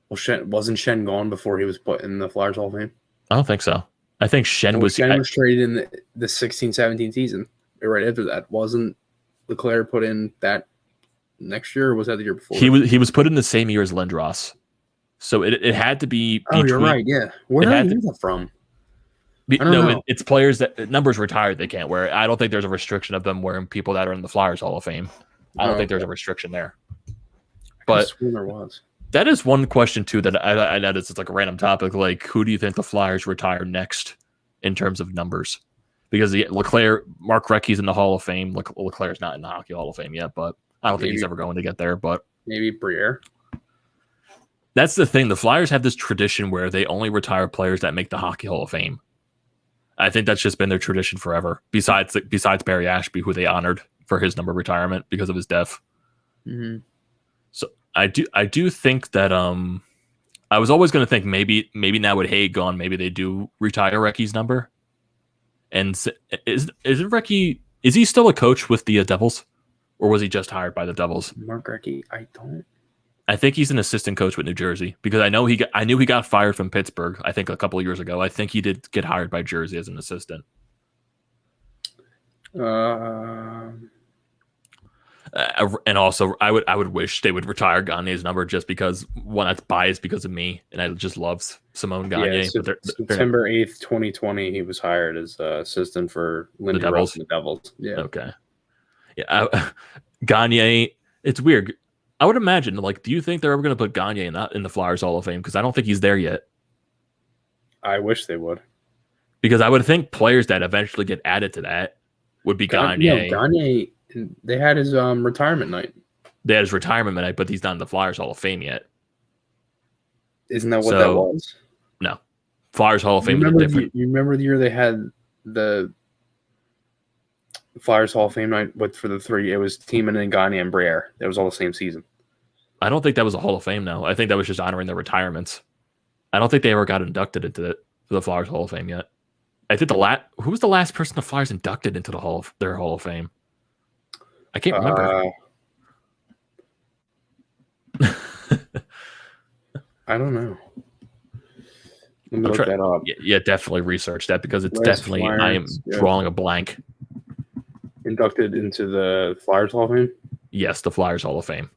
Well, wasn't Shen gone before he was put in the Flyers Hall of Fame? I don't think so. I think Shen was traded in the 16-17 season. Right after that. Wasn't Leclerc put in that next year, or was that the year before? He was put in the same year as Lindros. So it had to be. You're right. Yeah, where did I get that from? It's players that numbers retired they can't wear it. I don't think there's a restriction of them wearing people that are in the Flyers Hall of Fame. I don't think there's a restriction there. But there was. That is one question too that I know it's like a random topic. Like, who do you think the Flyers retire next in terms of numbers? Because Leclerc, Mark Recchi's in the Hall of Fame. Leclerc's not in the Hockey Hall of Fame yet, but I don't think he's ever going to get there. But maybe Briere. That's the thing. The Flyers have this tradition where they only retire players that make the Hockey Hall of Fame. I think that's just been their tradition forever. Besides Barry Ashby, who they honored for his number retirement because of his death. Mm-hmm. So I do think that I was always going to think maybe now with Hay gone, maybe they do retire Recchi's number. And isn't Recchi, is he still a coach with the Devils, or was he just hired by the Devils? Mark Recchi, I think he's an assistant coach with New Jersey because I knew he got fired from Pittsburgh. I think a couple of years ago. I think he did get hired by Jersey as an assistant. And also, I would wish they would retire Gagne's number just because one, that's biased because of me, and I just love Simone Gagne. Yeah, September 8th, 2020, he was hired as assistant for Lindy Ruff and the Devils. Yeah. Okay. Yeah, Gagne. It's weird. I would imagine, like, do you think they're ever going to put Gagne in the Flyers Hall of Fame? Because I don't think he's there yet. I wish they would. Because I would think players that eventually get added to that would be Gagne. Yeah, Gagne. They had his retirement night. They had his retirement night, but he's not in the Flyers Hall of Fame yet. Isn't that what that was? No. Flyers Hall of Fame is different. You remember the year they had the Flyers Hall of Fame night for the three? It was Tiemann and Gagne and Briere. That was all the same season. I don't think that was a Hall of Fame, though. I think that was just honoring their retirements. I don't think they ever got inducted into the Flyers Hall of Fame yet. I think who was the last person the Flyers inducted into their Hall of Fame? I can't remember. I don't know. Let me look that up. Yeah, definitely research that because it's definitely Flyers, I am drawing a blank. Inducted into the Flyers Hall of Fame? Yes, the Flyers Hall of Fame.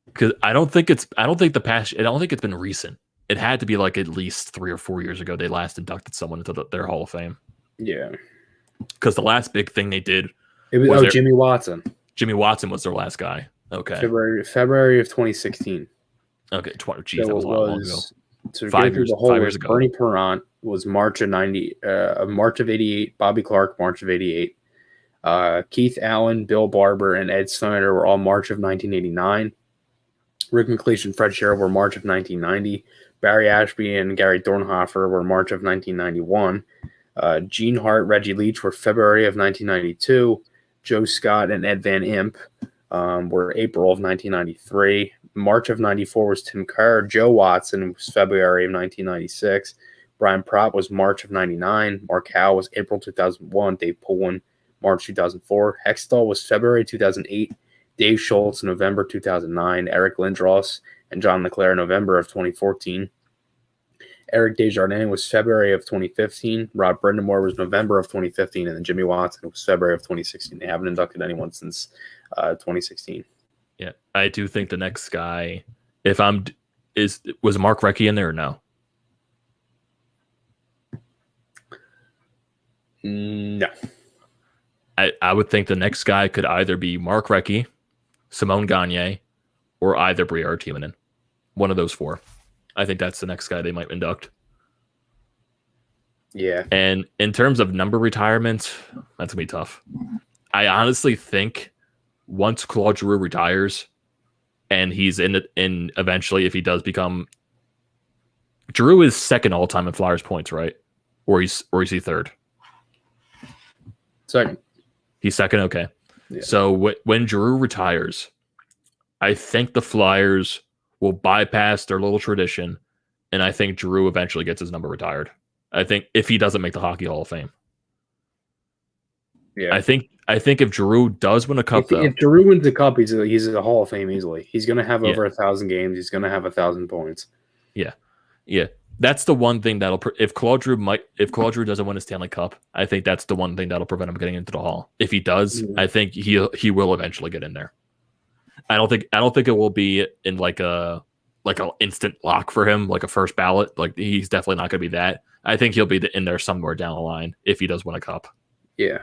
Because I don't think it's been recent. It had to be like at least 3 or 4 years ago they last inducted someone into their Hall of Fame. Yeah. Because the last big thing they did was Jimmy Watson. Jimmy Watson was their last guy. Okay. February of 2016. Okay. Geez, that was a lot long ago. So 5 years ago. Bernie Perrant was March of 88. Bobby Clark, March of 88. Keith Allen, Bill Barber, and Ed Snyder were all March of 1989. Rick McLeish and Fred Sherrill were March of 1990. Barry Ashby and Gary Dornhofer were March of 1991. Gene Hart, Reggie Leach were February of 1992. Joe Scott and Ed Van Imp were April of 1993. March of 94 was Tim Kerr. Joe Watson was February of 1996. Brian Propp was March of 99. Mark Howe was April 2001. Dave Pullen, March 2004. Hextall was February 2008. Dave Schultz, November 2009. Eric Lindros and John LeClaire, November of 2014. Eric Desjardins was February of 2015. Rod Brindamore was November of 2015. And then Jimmy Watson was February of 2016. They haven't inducted anyone since 2016. Yeah, I do think the next guy, was Mark Recchi in there or no? No. I would think the next guy could either be Mark Recchi, Simone Gagne, or either Briere Timonen. One of those four. I think that's the next guy they might induct. Yeah. And in terms of number retirements, that's going to be tough. I honestly think once Claude Giroux retires and he's in eventually, if he does become, Giroux is second all time in Flyers points, right? Or is he third? Second. He's second. Okay. Yeah. So when Giroux retires, I think the Flyers will bypass their little tradition. And I think Giroux eventually gets his number retired. I think if he doesn't make the Hockey Hall of Fame. Yeah. I think if Giroux does win a cup, if Giroux wins the cup, he's a Hall of Fame easily. He's going to have over 1,000 games. He's going to have 1,000 points. Yeah, that's the one thing that'll. If Claude Giroux doesn't win a Stanley Cup, I think that's the one thing that'll prevent him getting into the Hall. If he does, I think he will eventually get in there. I don't think it will be in like an instant lock for him, like a first ballot. Like he's definitely not going to be that. I think he'll be in there somewhere down the line if he does win a cup. Yeah.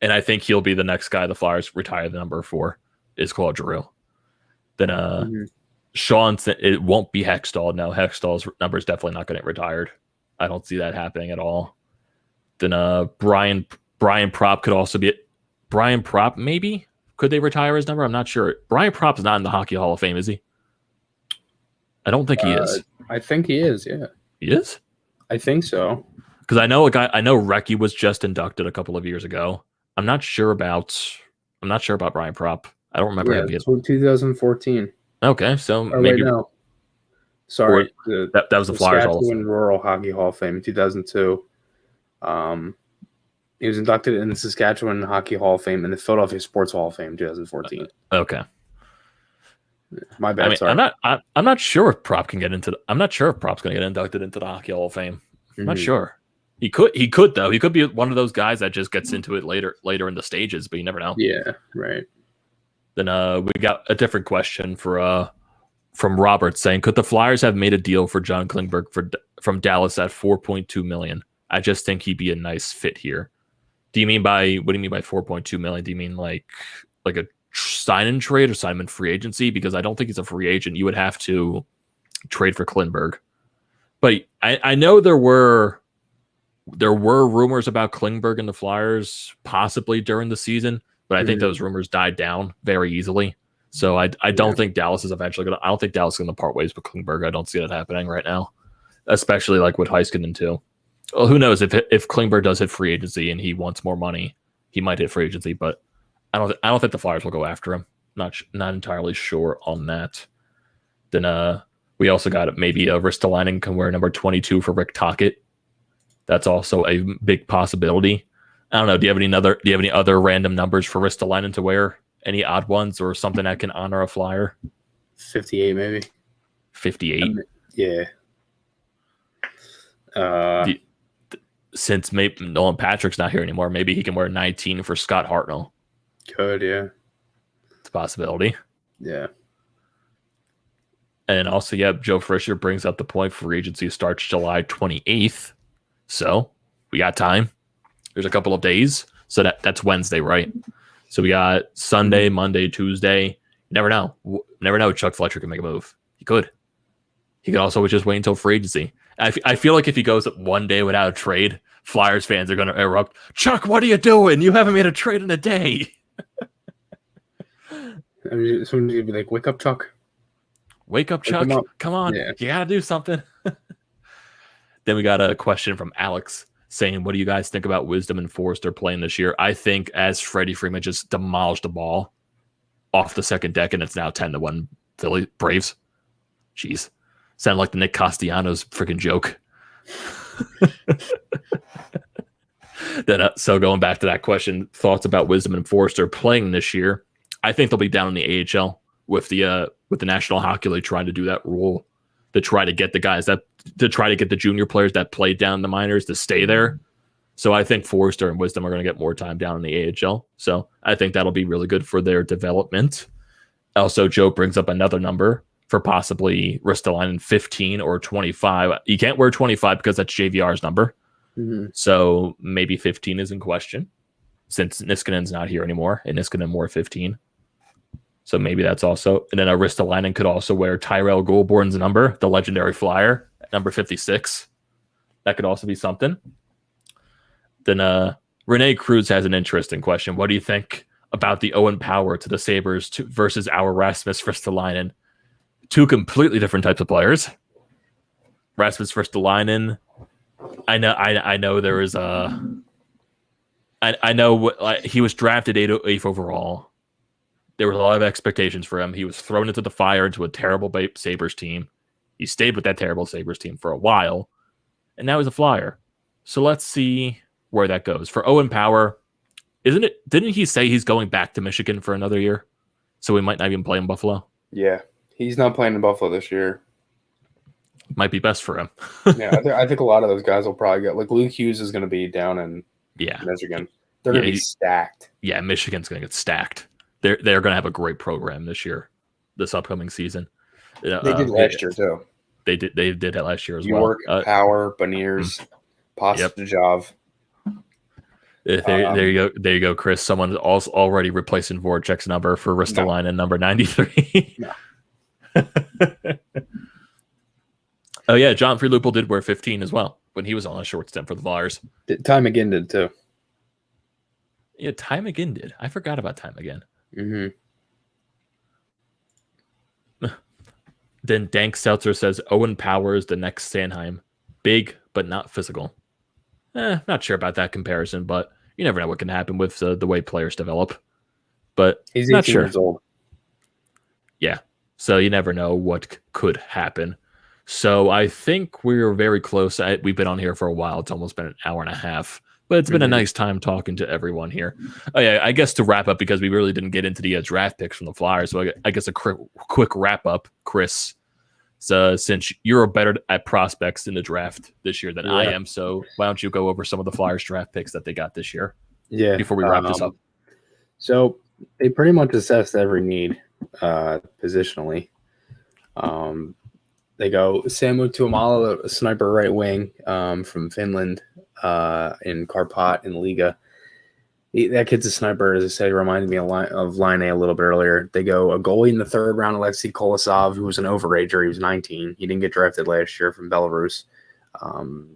And I think he'll be the next guy the Flyers retire the number for is Claude Giroux. Then Sean said it won't be Hextall. No, Hextall's number is definitely not going to get retired. I don't see that happening at all. Then Brian Propp could also be Brian Propp, maybe? Could they retire his number? I'm not sure. Brian Propp's not in the Hockey Hall of Fame, is he? I don't think he is. I think he is, yeah. He is? I think so. Because I know Recchi was just inducted a couple of years ago. I'm not sure about Brian Propp. I don't remember him being. 2014. Okay, so maybe no. Sorry, that was the Flyers Hall of Fame. Rural Hockey Hall of Fame in 2002. He was inducted in the Saskatchewan Hockey Hall of Fame and the Philadelphia Sports Hall of Fame in 2014. Okay, my bad. Sorry. I'm not sure if Propp can get into. I'm not sure if Propp's going to get inducted into the Hockey Hall of Fame. I'm not sure. He could though. He could be one of those guys that just gets into it later in the stages, but you never know. Yeah, right. Then we got a different question from Robert saying, could the Flyers have made a deal for John Klingberg from Dallas at $4.2 million? I just think he'd be a nice fit here. What do you mean by $4.2 million? Do you mean like a sign and trade or sign and free agency? Because I don't think he's a free agent. You would have to trade for Klingberg. But I know there were rumors about Klingberg and the Flyers possibly during the season, but I think those rumors died down very easily. So I don't think Dallas is eventually going to. I don't think Dallas is going to part ways with Klingberg. I don't see that happening right now, especially like with Heiskanen too. Well, who knows if Klingberg does hit free agency and he wants more money, he might hit free agency. But I don't think the Flyers will go after him. Not entirely sure on that. Then we also got maybe Ristolainen can wear number 22 for Rick Tocchet. That's also a big possibility. I don't know. Do you have any other random numbers for Ristolainen to wear? Any odd ones or something that can honor a Flyer? 58 maybe. 58. Yeah. Since maybe Nolan Patrick's not here anymore, maybe he can wear 19 for Scott Hartnell. Could, yeah. It's a possibility. Yeah. And also, Joe Fisher brings up the point free agency starts July 28th. So we got time. There's a couple of days. So that's Wednesday, right? So we got Sunday, Monday, Tuesday. Never know. Never know. Chuck Fletcher can make a move. He could. He could also just wait until free agency. I feel like if he goes one day without a trade, Flyers fans are going to erupt. Chuck, what are you doing? You haven't made a trade in a day. Somebody's going to be like, wake up, Chuck. Wake up, Chuck. Come on. Yeah. You got to do something. Then we got a question from Alex saying, what do you guys think about Wisdom and Forrester playing this year? I think as Freddie Freeman just demolished the ball, off the second deck, and it's now 10-1 Philly Braves. Jeez. Sound like the Nick Castellanos freaking joke. So going back to that question, thoughts about Wisdom and Forster playing this year. I think they'll be down in the AHL with the National Hockey League trying to do that rule to try to get the guys to try to get the junior players that played down in the minors to stay there. So I think Forster and Wisdom are going to get more time down in the AHL. So I think that'll be really good for their development. Also, Joe brings up another number for possibly Ristolainen 15 or 25. You can't wear 25 because that's JVR's number. Mm-hmm. So maybe 15 is in question since Niskanen's not here anymore, and Niskanen wore 15. So maybe that's also. And then Ristolainen could also wear Tyrell Goulbourne's number, the legendary Flyer, number 56. That could also be something. Then Renee Cruz has an interesting question. What do you think about the Owen Power to the Sabres versus our Rasmus Ristolainen? Two completely different types of players. Rasmus Ristolainen, I know there is a. I know he was drafted 8th overall. There was a lot of expectations for him. He was thrown into the fire into a terrible Sabres team. He stayed with that terrible Sabres team for a while, and now he's a Flyer. So let's see where that goes. For Owen Power, didn't he say he's going back to Michigan for another year? So we might not even play in Buffalo? Yeah. He's not playing in Buffalo this year. Might be best for him. Yeah, I think a lot of those guys will probably get, like, Luke Hughes is going to be down in Michigan. They're going to be stacked. Yeah, Michigan's going to get stacked. They're going to have a great program this upcoming season. They did last year too. They did that last year as York, well. Power, Beniers, Postejov. There you go, Chris. Someone's also already replacing Vorcaek's number for Ristolainen, number 93. No. Oh yeah, John Freelupo did wear 15 as well when he was on a short stint for the Flyers. Ty McGinn did too. Yeah, Ty McGinn did. I forgot about Ty McGinn. Mm-hmm. Then Dank Seltzer says Owen Power is the next Sanheim. Big, but not physical. Not sure about that comparison, but you never know what can happen with the way players develop. But he's not 18 sure. years old. Yeah, so you never know what could happen. So I think we're very close. We've been on here for a while. It's almost been an hour and a half. But it's been a nice time talking to everyone here. Oh, yeah, I guess to wrap up, because we really didn't get into the draft picks from the Flyers, so I guess a quick wrap up, Chris. So since you're better at prospects in the draft this year than I am, so why don't you go over some of the Flyers draft picks that they got this year? Yeah. Before we wrap this up. So they pretty much assessed every need positionally. They go Samu Tuomala, a sniper right wing from Finland in Karpat in Liga. That kid's a sniper, as I said. He reminded me of Line A a little bit earlier. They go a goalie in the third round, Alexei Kolosov, who was an overager. He was 19. He didn't get drafted last year from Belarus.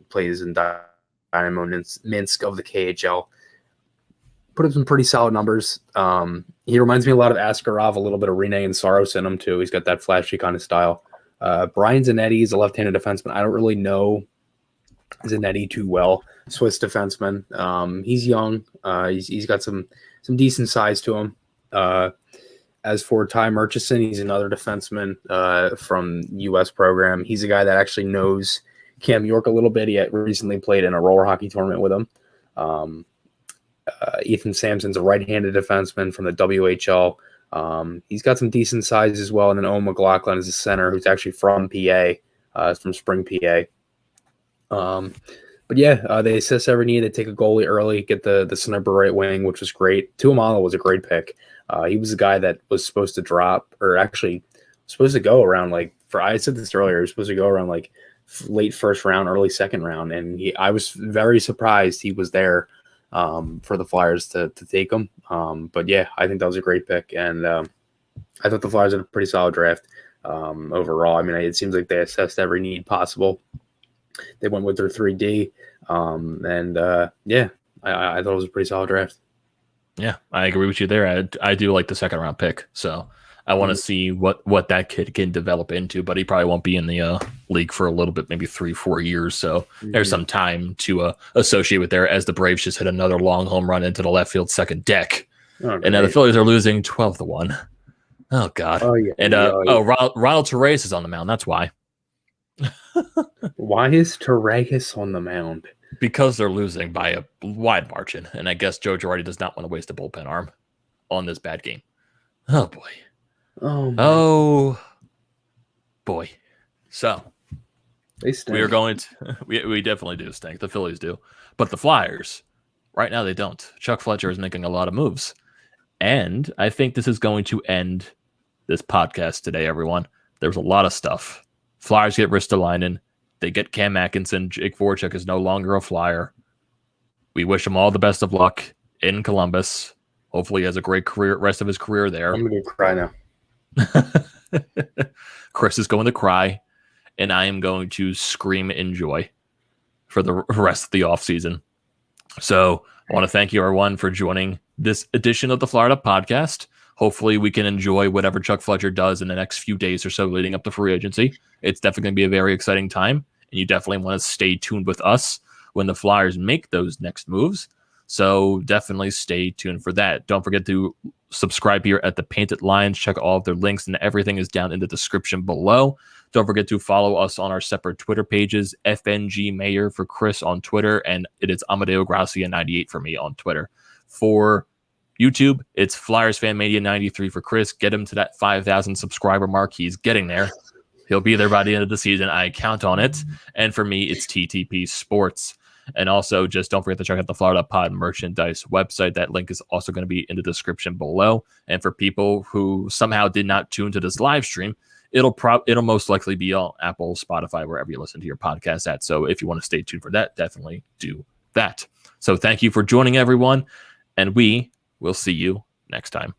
Plays in Dynamo Minsk of the KHL. Put up some pretty solid numbers. He reminds me a lot of Askarov, a little bit of Rene and Saros in him, too. He's got that flashy kind of style. Brian Zanetti is a left-handed defenseman. I don't really know Zanetti too well. Swiss defenseman. He's young. He's got some decent size to him. As for Ty Murchison, he's another defenseman from U.S. program. He's a guy that actually knows Cam York a little bit. He had recently played in a roller hockey tournament with him. Ethan Sampson's a right-handed defenseman from the WHL. He's got some decent size as well. And then Owen McLaughlin is a center who's actually from PA, from Spring, PA. But yeah, they assess every need. They take a goalie early, get the sniper right wing, which was great. Tuomala was a great pick. He was a guy that was supposed to drop, or actually supposed to go around I said this earlier, he was supposed to go around late first round, early second round. And I was very surprised he was there for the Flyers to take him. But yeah, I think that was a great pick. And I thought the Flyers had a pretty solid draft overall. I mean, it seems like they assessed every need possible. They went with their 3D. Yeah, I thought it was a pretty solid draft. Yeah, I agree with you there. I do like the second round pick. So I want to see what that kid can develop into, but he probably won't be in the league for a little bit, maybe 3-4 years. So there's some time to associate with there as the Braves just hit another long home run into the left field second deck. And now the Phillies are losing 12-1. Oh God. Oh yeah. And Ronald Therese is on the mound. That's why. Why is Taragas on the mound? Because they're losing by a wide margin, and I guess Joe Girardi does not want to waste a bullpen arm on this bad game. Oh boy. Oh boy. So They stink. we are going to we definitely do stink. The Phillies do. But the Flyers, right now they don't. Chuck Fletcher is making a lot of moves. And I think this is going to end this podcast today, everyone. There's a lot of stuff. Flyers get Ristolainen. They get Cam Atkinson. Jake Vorcaek is no longer a Flyer. We wish him all the best of luck in Columbus. Hopefully he has a great career, rest of his career there. I'm going to cry now. Chris is going to cry, and I am going to scream in joy for the rest of the offseason. So I want to thank you, everyone, for joining this edition of the Florida Podcast. Hopefully we can enjoy whatever Chuck Fletcher does in the next few days or so leading up to free agency. It's definitely going to be a very exciting time, and you definitely want to stay tuned with us when the Flyers make those next moves. So definitely stay tuned for that. Don't forget to subscribe here at the Painted Lions. Check all of their links, and everything is down in the description below. Don't forget to follow us on our separate Twitter pages, FNG Maher for Chris on Twitter, and it is Amedeo Grassia 98 for me on Twitter. For YouTube, it's Flyers Fan Mania 93 for Chris. Get him to that 5,000 subscriber mark. He's getting there. He'll be there by the end of the season. I count on it. And for me, it's TTP Sports. And also, just don't forget to check out the Florida Pod merchandise website. That link is also going to be in the description below. And for people who somehow did not tune to this live stream, it'll most likely be on Apple, Spotify, wherever you listen to your podcast at. So if you want to stay tuned for that, definitely do that. So thank you for joining, everyone. And we will see you next time.